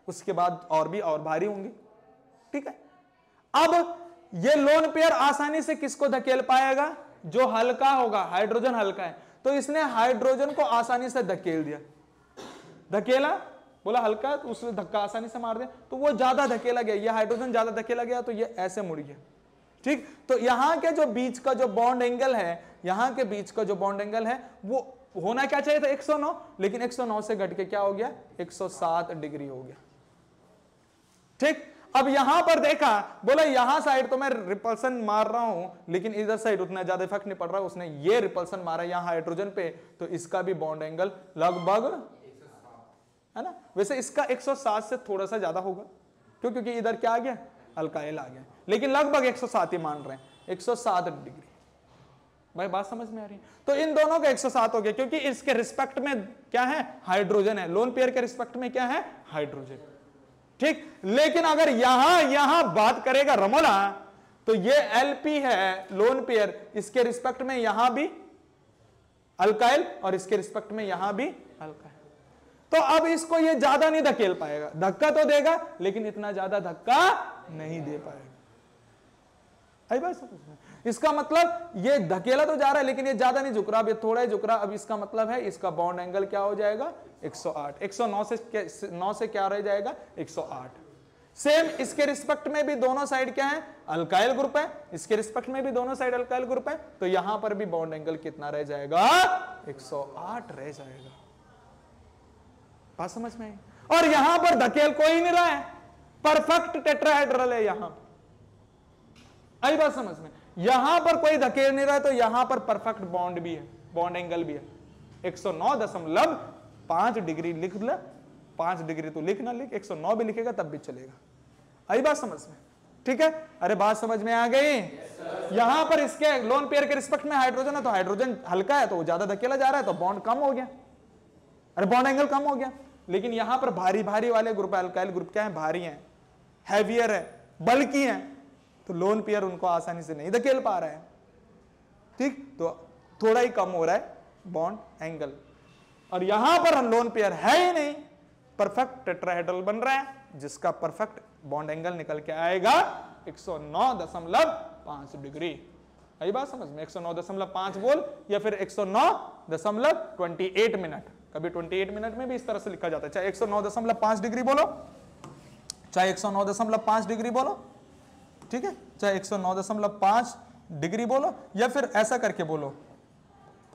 उसके बाद और भी और भारी होंगे, ठीक है। अब ये लोन पेयर आसानी से किसको धकेल पाएगा, जो हल्का होगा, हाइड्रोजन हल्का है, तो इसने हाइड्रोजन को आसानी से धकेल दिया, धकेला, बोला हल्का, तो उसने धक्का आसानी से मार दिया, तो वो ज्यादा धकेला गया, ये हाइड्रोजन ज्यादा धकेला गया, तो ये ऐसे मुड़ गया, ठीक। तो यहां के जो बीच का जो बॉन्ड एंगल है, यहां के बीच का जो बॉन्ड एंगल है वो होना क्या चाहिए था 109, लेकिन 109 से घट के क्या हो गया 107 डिग्री हो गया, ठीक। अब यहां पर देखा, बोला यहां साइड तो मैं रिपल्सन मार रहा हूं, लेकिन इधर साइड उतना ज्यादा इफेक्ट नहीं पड़ रहा, उसने ये रिपल्सन मारा यहां हाइड्रोजन पे, तो इसका भी बॉन्ड एंगल लगभग है ना, वैसे इसका 107 से थोड़ा सा ज्यादा होगा, क्यों, क्योंकि इधर क्या आ गया, अल्काइल आ गया, लेकिन लगभग 107 ही मान रहे हैं, 107 डिग्री। भाई बात समझ में आ रही है? तो इन दोनों का 107 हो गया, क्योंकि इसके रिस्पेक्ट में क्या है, हाइड्रोजन है, लोन पेयर के रिस्पेक्ट में क्या है, हाइड्रोजन, ठीक। लेकिन अगर यहां बात करेगा रमोला, तो ये Lp है लोन पेयर, इसके रिस्पेक्ट में यहां भी अल्काइल और इसके रिस्पेक्ट में यहां भी अल्काइल, तो अब इसको ये ज्यादा नहीं धकेल पाएगा, धक्का तो देगा लेकिन इतना ज्यादा धक्का नहीं दे पाएगा। आई बात समझ में? इसका मतलब ये धकेला तो जा रहा है लेकिन ये ज्यादा नहीं झुक रहा, अब ये थोड़ा ही झुक रहा, अब इसका मतलब है इसका बॉन्ड एंगल क्या हो जाएगा 108, 109 से 9 से क्या रह जाएगा 108। सेम इसके रिस्पेक्ट में भी दोनों साइड क्या है, अल्काइल ग्रुप है, इसके रिस्पेक्ट में भी दोनों साइड अल्काइल ग्रुप है, तो यहां पर भी बॉन्ड एंगल कितना रह जाएगा 108 रह जाएगा। बात समझ में आई? और यहां पर धकेल कोई नहीं रहा है, परफेक्ट टेट्राहेड्रल है यहां, आई बात समझ में? यहां पर कोई धकेल नहीं रहा है, तो यहां पर परफेक्ट बॉन्ड भी है, बॉन्ड एंगल भी है, 109.5 डिग्री लिख ले, 5 डिग्री तो लिख ना लिख, 109 भी लिखेगा तब भी चलेगा। आई बात समझ में? ठीक है, अरे बात समझ में आ गई? यहां पर इसके लोन पेयर के रिस्पेक्ट में हाइड्रोजन है, तो हाइड्रोजन हल्का है तो वो ज्यादा धकेला जा रहा है, तो बॉन्ड कम हो गया, अरे बॉन्ड एंगल कम हो गया। लेकिन यहां पर भारी भारी वाले ग्रुप, अल्काइल ग्रुप क्या है, भारी है, हैवियर है, बल्कि है, तो लोन पेयर उनको आसानी से नहीं धकेल पा रहा है, ठीक, तो थोड़ा ही कम हो रहा है बॉन्ड एंगल। और यहां पर लोन पेयर है ही नहीं, परफेक्ट टेट्राहेड्रल बन रहा है, जिसका परफेक्ट बॉन्ड एंगल निकल के आएगा 109.5 डिग्री। यही बात समझ में? 109.5 बोल या फिर 109.28 मिनट, कभी 28 मिनट में भी इस तरह से लिखा जाता है, चाहे 109.5 डिग्री बोलो, चाहे 109.5 डिग्री बोलो, ठीक है, चाहे 109.5 डिग्री बोलो, या फिर ऐसा करके बोलो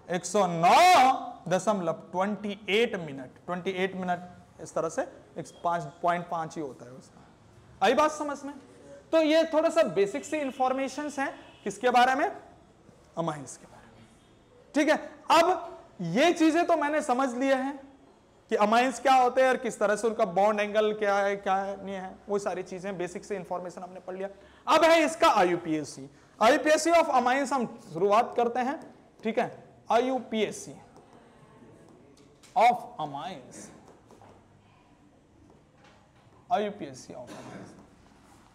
109.28 मिनट, 28 मिनट, इस तरह से 5.5 ही होता है उसका। आई बात समझ में? तो ये थोड़ा सा बेसिक सी इंफॉर्मेशन है किसके बारे में, अमाइंस के बारे में, ठीक है। अब ये चीजें तो मैंने समझ लिया है कि अमाइंस क्या होते हैं और किस तरह से उनका बॉन्ड एंगल क्या है, क्या नहीं है, वो सारी चीजें बेसिक से इंफॉर्मेशन हमने पढ़ लिया। अब है इसका आईयूपीएसी, आईयूपीएसी ऑफ अमाइंस हम शुरुआत करते हैं, ठीक है। IUPAC of amines, IUPAC of amines,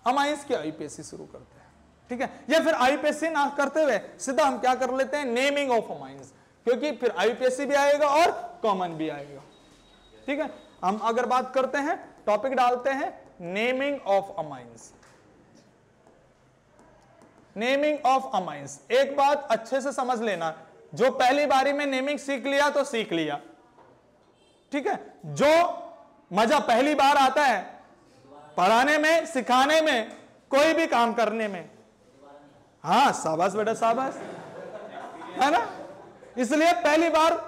amines की आईयूपीएसी शुरू करते हैं, ठीक है। या फिर आईयूपीएसी ना करते हुए सीधा हम क्या कर लेते हैं, नेमिंग ऑफ अमाइंस, क्योंकि फिर आईयूपीएसी भी आएगा और कॉमन भी आएगा, ठीक है। हम अगर बात करते हैं, टॉपिक डालते हैं naming of amines, naming of amines. एक बात अच्छे से समझ लेना, जो पहली बारी में नेमिंग सीख लिया तो सीख लिया, ठीक है। जो मजा पहली बार आता है पढ़ाने में, सिखाने में, कोई भी काम करने में। हाँ शाबाश बेटा शाबाश, है ना। इसलिए पहली बार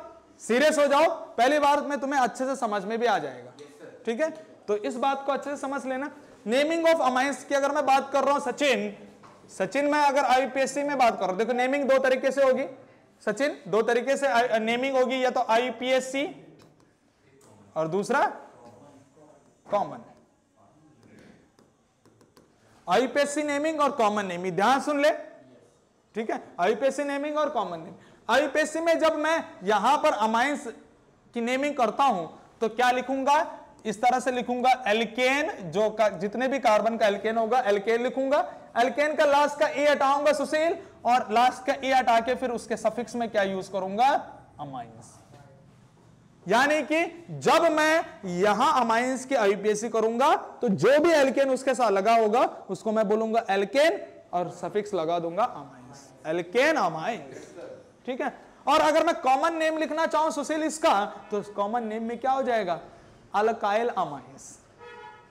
सीरियस हो जाओ, पहली बार में तुम्हें अच्छे से समझ में भी आ जाएगा, ठीक है। तो इस बात को अच्छे से समझ लेना। नेमिंग ऑफ अमाइंस की अगर मैं बात कर रहा हूं सचिन में अगर आईपीएससी में बात कर रहा हूं, देखो नेमिंग दो तरीके से होगी सचिन, दो तरीके से नेमिंग होगी, या तो आईपीएससी और दूसरा कॉमन। आईपीएससी नेमिंग और कॉमन नेमिंग, ध्यान सुन ले, ठीक है। आईपीएससी नेमिंग और कॉमन नेमिंग। आईपीएससी में जब मैं यहां पर अमाइंस की नेमिंग करता हूं तो क्या लिखूंगा, इस तरह से लिखूंगा, एल्केन, जो जितने भी कार्बन का एल्केन होगा एल्केन लिखूंगा। एल्केन का लास्ट का ए हटाऊंगा सुशील, और लास्ट का ए हटा के फिर उसके सफिक्स में क्या यूज करूंगा, अमाइंस। यानी कि जब मैं यहां अमाइंस की आईपीएससी करूंगा तो जो भी एल्केन उसके साथ लगा होगा उसको मैं बोलूंगा एल्केन, और सफिक्स लगा दूंगा अमाइंस, एल्केन अमाइंस, ठीक है। और अगर मैं कॉमन नेम लिखना चाहूं सुशील इसका, तो कॉमन नेम में क्या हो जाएगा, अल्काइल अमाइंस।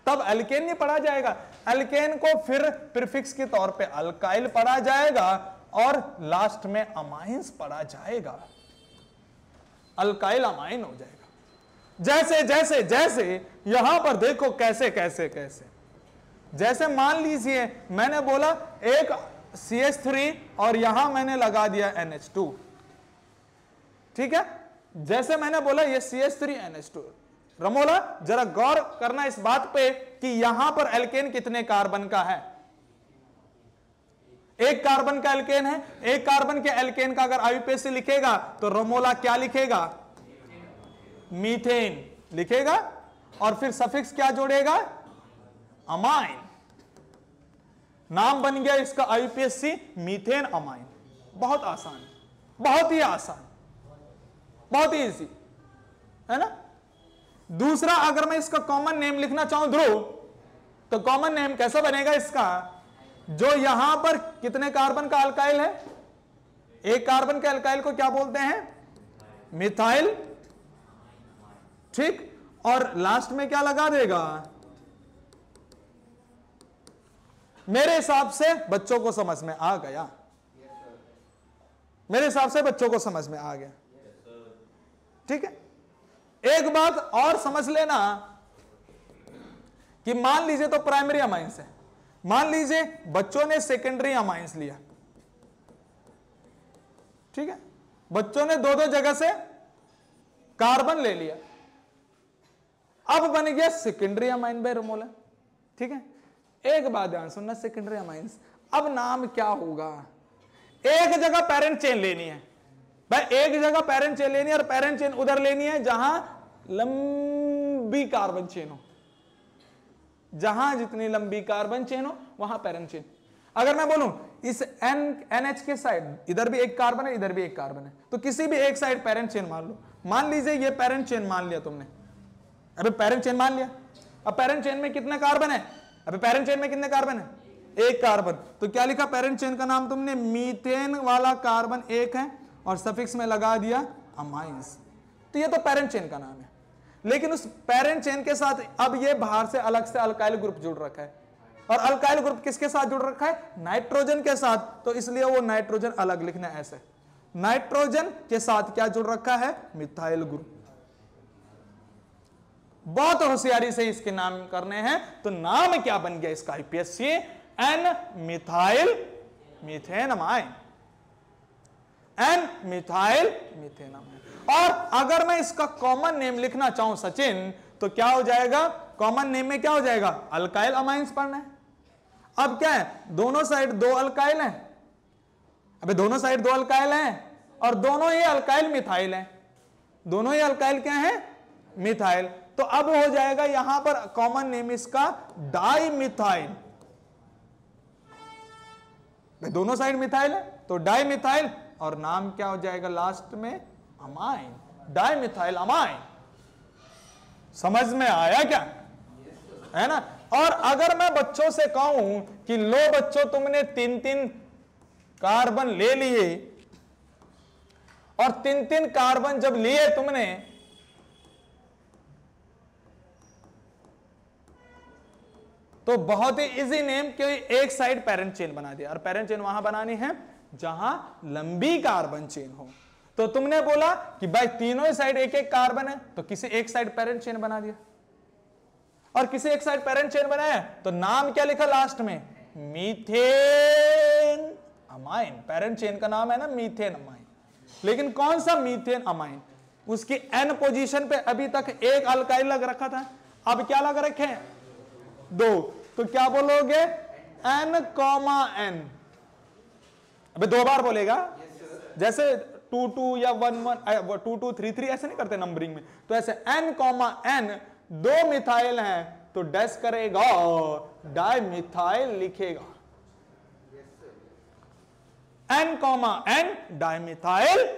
तब एल्केन नहीं पढ़ा जाएगा, एल्केन को फिर प्रीफिक्स के तौर पे अल्काइल पढ़ा जाएगा और लास्ट में अमाइंस पढ़ा जाएगा, अल्काइल अमाइन हो जाएगा। जैसे जैसे जैसे यहां पर देखो कैसे कैसे कैसे, जैसे मान लीजिए मैंने बोला एक CH3 और यहां मैंने लगा दिया NH2, ठीक है। जैसे मैंने बोला ये CH3 NH2, रमोला जरा गौर करना इस बात पे कि यहां पर एल्केन कितने कार्बन का है, एक कार्बन का एल्केन है। एक कार्बन के एल्केन का अगर आईपीएससी लिखेगा तो रमोला क्या लिखेगा, मीथेन लिखेगा, और फिर सफिक्स क्या जोड़ेगा, अमाइन। नाम बन गया इसका आईपीएससी, मीथेन अमाइन। बहुत आसान, बहुत ही आसान, बहुत ही इजी, है ना। दूसरा अगर मैं इसका कॉमन नेम लिखना चाहूं ध्रुव, तो कॉमन नेम कैसा बनेगा इसका, जो यहां पर कितने कार्बन का अल्काइल है, एक कार्बन के अल्काइल को क्या बोलते हैं, मिथाइल, ठीक। और लास्ट में क्या लगा देगा। मेरे हिसाब से बच्चों को समझ में आ गया, मेरे हिसाब से बच्चों को समझ में आ गया, ठीक है। एक बात और समझ लेना कि मान लीजिए तो प्राइमरी अमाइंस है, मान लीजिए बच्चों ने सेकेंडरी अमाइंस लिया, ठीक है। बच्चों ने दो दो जगह से कार्बन ले लिया, अब बन गया सेकेंडरी अमाइन बाय रमोला, ठीक है। एक बात ध्यान सुनना, सेकेंडरी अमाइंस, अब नाम क्या होगा, एक जगह पेरेंट चेन लेनी है भाई, एक जगह पेरेंट चेन लेनी है, और पेरेंट चेन उधर लेनी है जहां लंबी कार्बन चेन हो, जहां जितनी लंबी कार्बन चेन हो वहां पेरेंट चेन। अगर मैं बोलूं इस NH के साइड इधर भी एक कार्बन है, इधर भी एक कार्बन है, तो किसी भी एक साइड पेरेंट चेन मान लो। मान लीजिए ये पेरेंट चेन मान लिया तुमने, अबे पेरेंट चेन मान लिया, अब पेरेंट चेन में कितने कार्बन है, अबे पेरेंट चेन में कितने कार्बन है, एक कार्बन, तो क्या लिखा, पेरेंट चेन का नाम तुमने, मीथेन वाला कार्बन एक है, और सफिक्स में लगा दिया अमाइंस, तो ये तो पेरेंट चेन का नाम है। लेकिन उस पेरेंट चेन के साथ अब ये बाहर से अलग से अल्काइल ग्रुप जुड़ रखा है, और अल्काइल ग्रुप किसके साथ जुड़ रखा है, नाइट्रोजन के साथ, तो इसलिए वो नाइट्रोजन अलग लिखना है ऐसे, नाइट्रोजन के साथ क्या जुड़ रखा है, मिथाइल ग्रुप। बहुत होशियारी से इसके नाम करने हैं, तो नाम क्या बन गया इसका IUPAC, N methyl methanamine, N methyl methanamine. और अगर मैं इसका कॉमन नेम लिखना चाहूं सचिन, तो क्या हो जाएगा, कॉमन नेम में क्या हो जाएगा, अल्काइल अमाइंस पढ़ना है। अब क्या है, दोनों साइड दो अल्काइल हैं, अबे दोनों साइड दो अल्काइल हैं, और दोनों ही अल्काइल मिथाइल हैं, दोनों ही अल्काइल क्या है, मिथाइल। तो अब हो जाएगा यहां पर कॉमन नेम इसका डाई मिथाइल, दोनों साइड मिथाइल है तो डाई मिथाइल, और नाम क्या हो जाएगा लास्ट में, अमाइन, डाई मिथाइल अमाइन। समझ में आया क्या, है ना। और अगर मैं बच्चों से कहूं कि लो बच्चों तुमने 3-3 कार्बन ले लिए, और 3-3 कार्बन जब लिए तुमने, तो बहुत ही इजी नेम, क्योंकि एक साइड पेरेंट चेन बना दिया, और पेरेंट चेन वहां बनानी है जहां लंबी कार्बन चेन हो। तो तुमने बोला कि भाई तीनों ही साइड एक एक कार्बन है, तो किसी एक साइड पेरेंट चेन बना दिया, और किसी एक साइड पेरेंट चेन बनाया तो नाम क्या लिखा लास्ट में, मीथेन अमाइन। पेरेंट चेन का नाम है ना मीथेन अमाइन, लेकिन कौन सा मीथेन अमाइन, उसकी एन पोजीशन पे अभी तक एक अल्काइल लग रखा था, अब क्या लग रखे हैं, 2, तो क्या बोलोगे, एन कॉमा एन। अबे 2 बार बोलेगा, जैसे 2 या 1 2 3 3 ऐसे नहीं करते नंबरिंग में, तो ऐसे एन कॉमा एन, 2 मिथाइल हैं तो डैश करेगा, डाई मिथाइल लिखेगा, N comma N dimethyl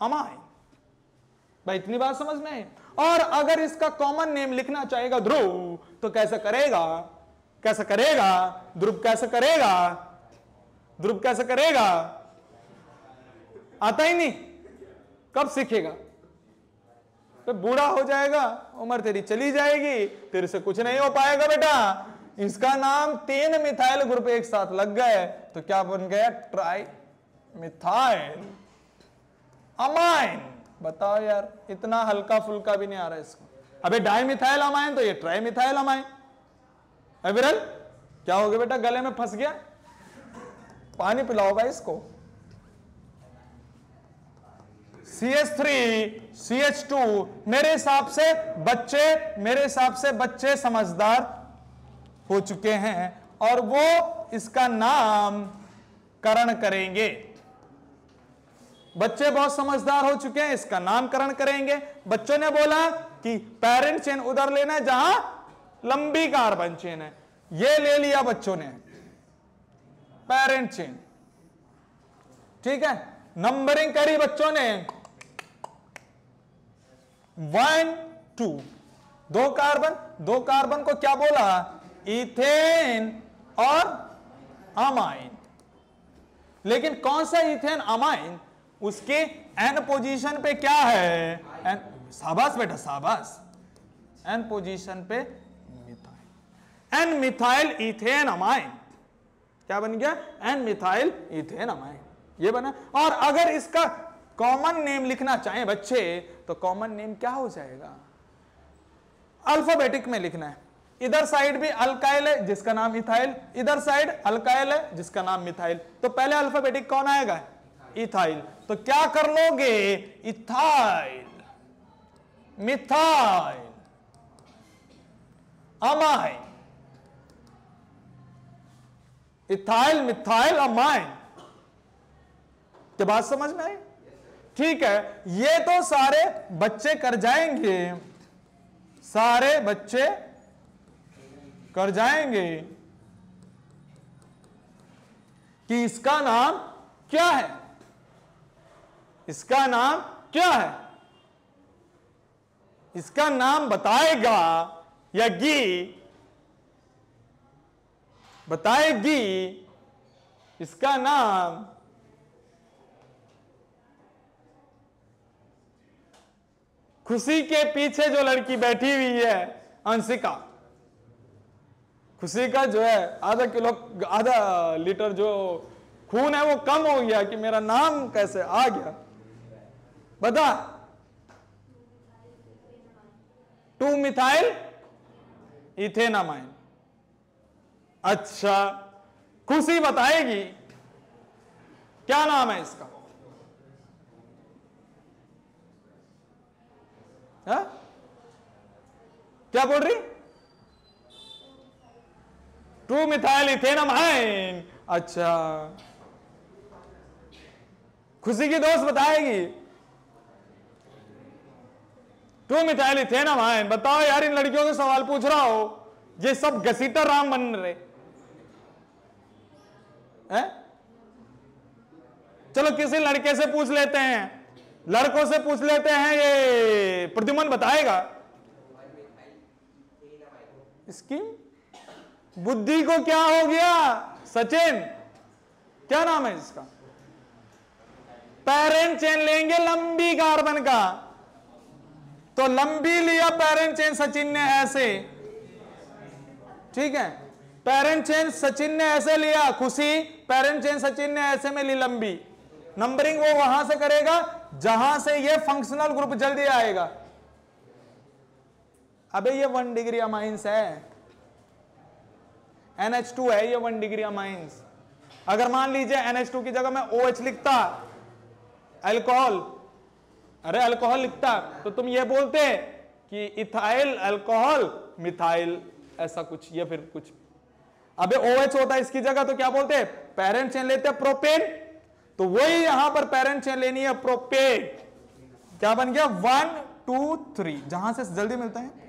amine. भाई इतनी बात समझ में है। और अगर इसका कॉमन नेम लिखना चाहेगा ध्रुव, तो कैसे करेगा, कैसे करेगा, ध्रुव कैसे करेगा, ध्रुव कैसे करेगा, आता ही नहीं, कब सीखेगा, तो बूढ़ा हो जाएगा, उम्र तेरी चली जाएगी, तेरे से कुछ नहीं हो पाएगा बेटा। इसका नाम 3 मिथाइल ग्रुप एक साथ लग गए तो क्या बन गया, ट्राई मिथाइल अमाइन। बताओ यार, इतना हल्का फुल्का भी नहीं आ रहा है इसको। अबे डाई मिथाइल अमाइन, तो ये ट्राई मिथाइल अमाइन। विरल क्या हो गया बेटा, गले में फंस गया, पानी पिलाओ भाई इसको। CH3 CH2, मेरे हिसाब से बच्चे समझदार हो चुके हैं और वो इसका नामकरण करेंगे। बच्चे बहुत समझदार हो चुके हैं, इसका नामकरण करेंगे। बच्चों ने बोला कि पेरेंट चेन उधर लेना है जहां लंबी कार्बन चेन है, ये ले लिया बच्चों ने पेरेंट चेन, ठीक है। नंबरिंग करी बच्चों ने, 1 2, 2 कार्बन को क्या बोला, इथेन और अमाइन। लेकिन कौन सा इथेन अमाइन, उसके एन पोजीशन पे क्या है, एन, शाबाश बेटा शाबाश, एन पोजीशन पे methyl, N methyl ethane amine. क्या बन गया, एन मिथाइल इथेन अमाइन, ये बना। और अगर इसका कॉमन नेम लिखना चाहें बच्चे, तो कॉमन नेम क्या हो जाएगा, अल्फाबेटिक में लिखना है। इधर साइड भी अल्काइल है जिसका नाम इथाइल, इधर साइड अल्काइल है जिसका नाम मिथाइल, तो पहले अल्फाबेटिक कौन आएगा, इथाइल। तो क्या कर लोगे, ethyl methyl amine, ethyl methyl amine. क्या बात समझ में आई, ठीक है। ये तो सारे बच्चे कर जाएंगे, सारे बच्चे कर जाएंगे कि इसका नाम क्या है, इसका नाम क्या है, इसका नाम बताएगा या बताएगी, इसका नाम खुशी के पीछे जो लड़की बैठी हुई है, अंशिका, खुशी का जो है आधा लीटर जो खून है वो कम हो गया कि मेरा नाम कैसे आ गया, बता। 2 मिथाइल इथेन अमाइन। अच्छा, खुशी बताएगी क्या नाम है इसका, हा? क्या बोल रही, 2 मिथाइल इथेन अमाइन। अच्छा, खुशी की दोस्त बताएगी 2 मिथाइल इथेन अमाइन। बताओ यार, इन लड़कियों के सवाल पूछ रहा हो, ये सब घसीटा राम बन रहे हैं। चलो किसी लड़के से पूछ लेते हैं, लड़कों से पूछ लेते हैं, ये प्रद्युमन बताएगा। इसकी बुद्धि को क्या हो गया, सचिन क्या नाम है इसका, पेरेंट चेन लेंगे लंबी कार्बन का, तो लंबी लिया पेरेंट चेन सचिन ने ऐसे, ठीक है। पेरेंट चेन सचिन ने ऐसे लिया, खुशी पेरेंट चेन सचिन ने ऐसे में ली लंबी, नंबरिंग वो वहां से करेगा जहां से ये फंक्शनल ग्रुप जल्दी आएगा। अबे ये 1 डिग्री अमाइंस है, NH2 है ये 1 डिग्री अमाइंस। अगर मान लीजिए NH2 की जगह मैं OH लिखता, अल्कोहल, अरे अल्कोहल लिखता, तो तुम ये बोलते कि इथाइल अल्कोहल मिथाइल ऐसा कुछ, या फिर कुछ। अबे OH होता है इसकी जगह, तो क्या बोलते हैं, पेरेंट चेन लेते हैं प्रोपेन, तो वही यहां पर पेरेंट चेन लेनी है प्रोपेन। क्या बन गया 1 2 3, जहां से जल्दी मिलता है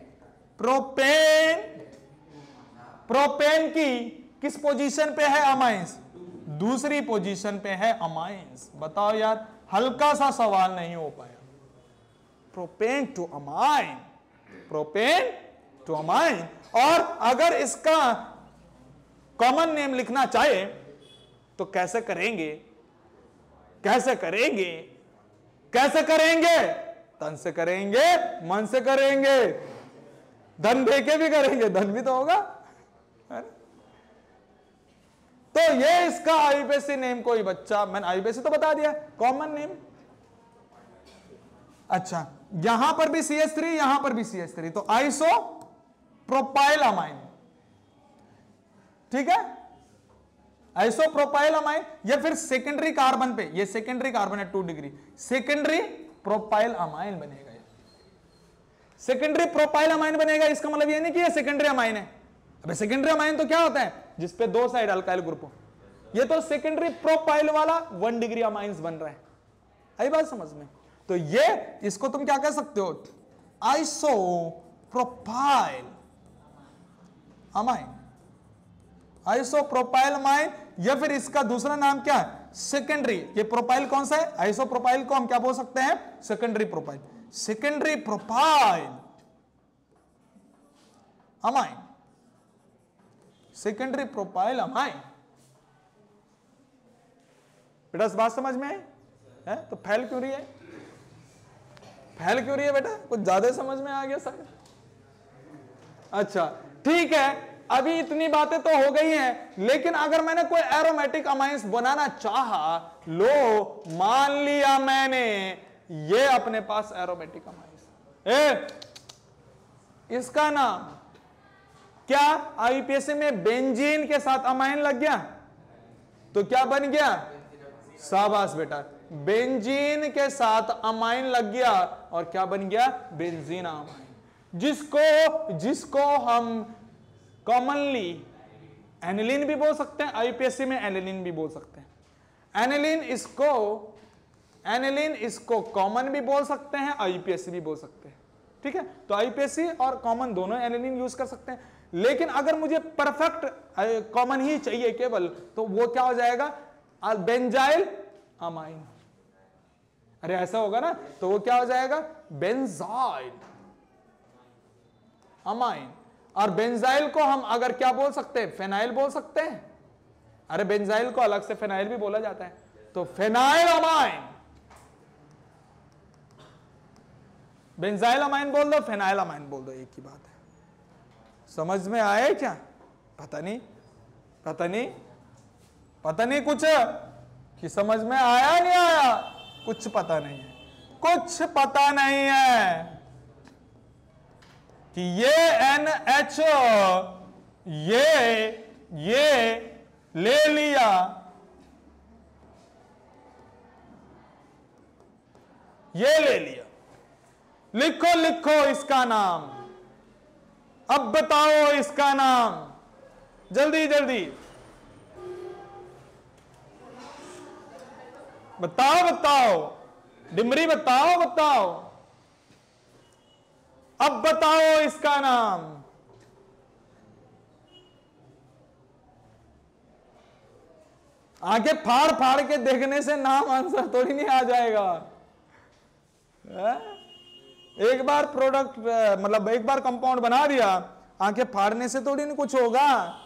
प्रोपेन। प्रोपेन की किस पोजीशन पे है अमाइंस, दूसरी पोजीशन पे है अमाइंस। बताओ यार, हल्का सा सवाल नहीं हो पाया। Propane two amine, propane two amine. और अगर इसका कॉमन नेम लिखना चाहे तो कैसे करेंगे, कैसे करेंगे, कैसे करेंगे, तन से करेंगे, मन से करेंगे, धन दे के भी करेंगे, धन भी तो होगा। तो ये इसका आईयूपीएसी नेम, कोई बच्चा, मैंने आईयूपीएसी तो बता दिया, कॉमन नेम। अच्छा, यहां पर भी CH3, यहां पर भी CH3, तो आइसो प्रोपाइल अमाइन, ठीक है, आइसो प्रोपाइल अमाइन। या फिर सेकेंडरी कार्बन पे, ये सेकेंडरी कार्बन है 2 डिग्री, सेकेंडरी प्रोपाइल अमाइन बनेगा। सेकेंडरी प्रोपाइल अमाइन बनेगा, इसका मतलब ये नहीं कि ये सेकेंडरी अमाइन है। अबे सेकेंडरी अमाइन तो क्या होता है, जिसपे 2 साइड अल्काइल ग्रुप हो। ये तो सेकेंडरी प्रोपाइल वाला 1 डिग्री अमाइंस बन रहा है। आई बात समझ में? तो ये, इसको तुम क्या कह सकते हो, iso propyl amine, iso propyl amine. या फिर इसका दूसरा नाम क्या है, सेकेंडरी। ये प्रोपाइल कौन सा है, आइसो प्रोपाइल को हम क्या बोल सकते हैं, secondary propyl, secondary propyl amine, secondary propyl amine. बेटा इस बात समझ में है? तो फैल क्यों रही है, फैल क्यों रही है बेटा, कुछ ज्यादा समझ में आ गया शायद। अच्छा ठीक है, अभी इतनी बातें तो हो गई हैं, लेकिन अगर मैंने कोई एरोमेटिक अमाइंस बनाना चाहा, लो मान लिया मैंने ये अपने पास एरोमेटिक अमाइंस, इसका नाम क्या, आईयूपीएसी में बेंजीन के साथ अमाइन लग गया तो क्या बन गया, शाबाश बेटा, बेंजीन के साथ अमाइन लग गया और क्या बन गया, बेंजीन अमाइन, जिसको हम कॉमनली एनिलीन भी बोल सकते हैं, आईयूपीएसी में एनिलीन भी बोल सकते हैं। एनिलीन इसको कॉमन भी बोल सकते हैं, आईयूपीएसी भी बोल सकते हैं, ठीक है। तो आईयूपीएसी और कॉमन दोनों एनिलीन यूज कर सकते हैं, लेकिन अगर मुझे परफेक्ट कॉमन ही चाहिए केवल, तो वो क्या हो जाएगा, बेंजाइल अमाइन। अरे ऐसा होगा ना, तो वो क्या हो जाएगा, बेंजाइल अमाइन। और बेंजाइल को हम अगर क्या बोल सकते हैं, फेनाइल बोल सकते हैं। अरे बेंजाइल को अलग से फेनाइल भी बोला जाता है, तो फेनाइल अमाइन, बेंजाइल अमाइन बोल दो, फेनाइल अमाइन बोल दो, एक ही बात है। समझ में आया क्या, पता नहीं कुछ कि समझ में आया नहीं आया, कुछ पता नहीं है, कुछ पता नहीं है कि ये NH ये ले लिया, ये ले लिया, लिखो इसका नाम, अब बताओ इसका नाम, जल्दी बताओ डिमरी, बताओ अब बताओ इसका नाम। आगे फाड़ के देखने से नाम आंसर थोड़ी नहीं आ जाएगा। एक बार प्रोडक्ट मतलब एक बार कंपाउंड बना दिया, आंखें फाड़ने से थोड़ी नहीं कुछ होगा।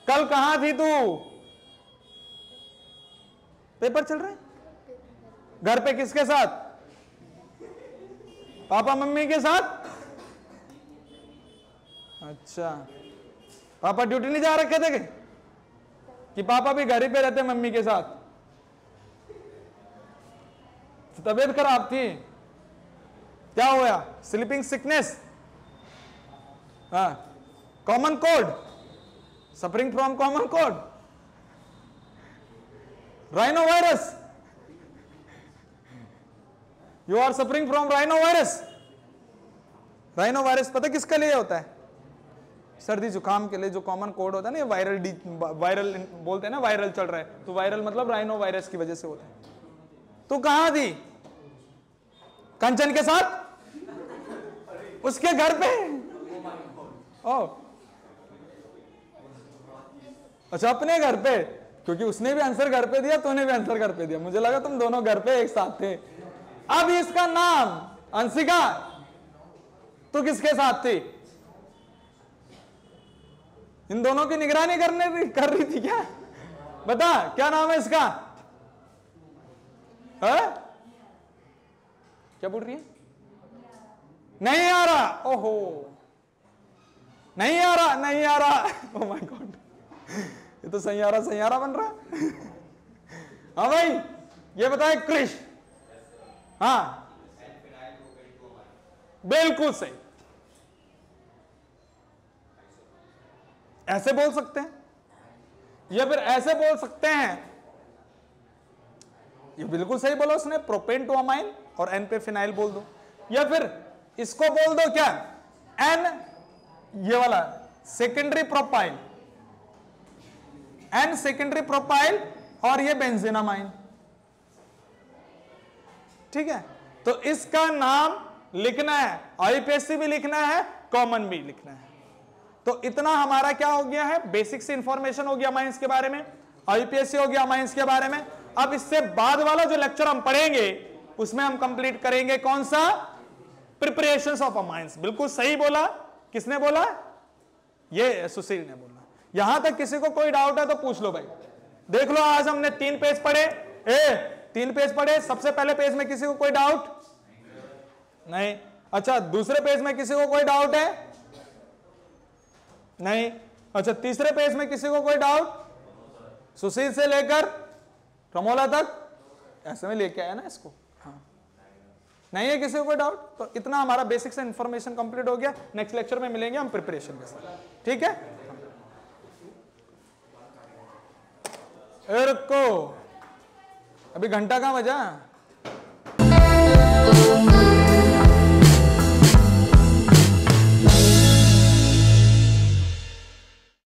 कल कहां थी तू, पेपर चल रहे, घर पे किसके साथ, पापा मम्मी के साथ, अच्छा, पापा ड्यूटी नहीं जा रखे थे कि पापा भी घर ही पे रहते मम्मी के साथ? तबीयत खराब थी, क्या हुआ? स्लीपिंग सिकनेस, हाँ, common cold, suffering from common cold, rhinovirus, you are suffering from rhinovirus. Rhinovirus पता किसके लिए होता है? सर्दी जुकाम के लिए जो कॉमन कोल्ड होता है ना, ये वायरल बोलते हैं ना, वायरल चल रहा है, तो वायरल मतलब राइनो वायरस की वजह से होता है। तू कहां थी? कंचन के साथ उसके घर पे? ओ अच्छा, अपने घर पे, क्योंकि उसने भी आंसर घर पे दिया, तूने भी आंसर घर पे दिया, मुझे लगा तुम दोनों घर पे एक साथ थे। अब इसका नाम अंशिका, तू किसके साथ थी? इन दोनों की निगरानी कर रही थी क्या? बता क्या नाम है इसका? क्या बोल रही है? नहीं आ रहा, ओहो, नहीं आ रहा, नहीं आ रहा, ओह माय गॉड, ये तो सैयारा बन रहा। हाँ भाई, ये बताए क्रिश। हाँ बिल्कुल सही, ऐसे बोल सकते हैं या फिर ऐसे बोल सकते हैं। ये बिल्कुल सही बोला उसने, प्रोपेन टू अमाइन और एन पे फिनाइल बोल दो, या फिर इसको बोल दो क्या, एन, ये वाला secondary propyl, N secondary propyl और ये बेंजीनामाइन। ठीक है, तो इसका नाम लिखना है, आईपीएससी भी लिखना है, कॉमन भी लिखना है। तो इतना हमारा क्या हो गया है, बेसिक से इंफॉर्मेशन हो गया अमाइंस के बारे में, आईपीएससी हो गया अमाइंस के बारे में। अब इससे बाद वाला जो लेक्चर हम पढ़ेंगे उसमें हम कंप्लीट करेंगे कौन सा, प्रिपरेशंस ऑफ अमाइंस। बिल्कुल सही बोला, किसने बोला? ये सुशील ने बोला। यहां तक किसी को कोई डाउट है तो पूछ लो भाई। देख लो, आज हमने 3 पेज पढ़े, 3 पेज पढ़े। सबसे पहले पेज में किसी को कोई डाउट नहीं? अच्छा, दूसरे पेज में किसी को कोई डाउट है? नहीं। अच्छा, तीसरे पेज में किसी को कोई डाउट? सुशील से लेकर रमोला तक ऐसे में लेके आया ना इसको। हाँ, नहीं है किसी को कोई डाउट? तो इतना हमारा बेसिक से इंफॉर्मेशन कंप्लीट हो गया। नेक्स्ट लेक्चर में मिलेंगे हम प्रिपरेशन के साथ, ठीक है? रुको, अभी घंटा कहां बजा?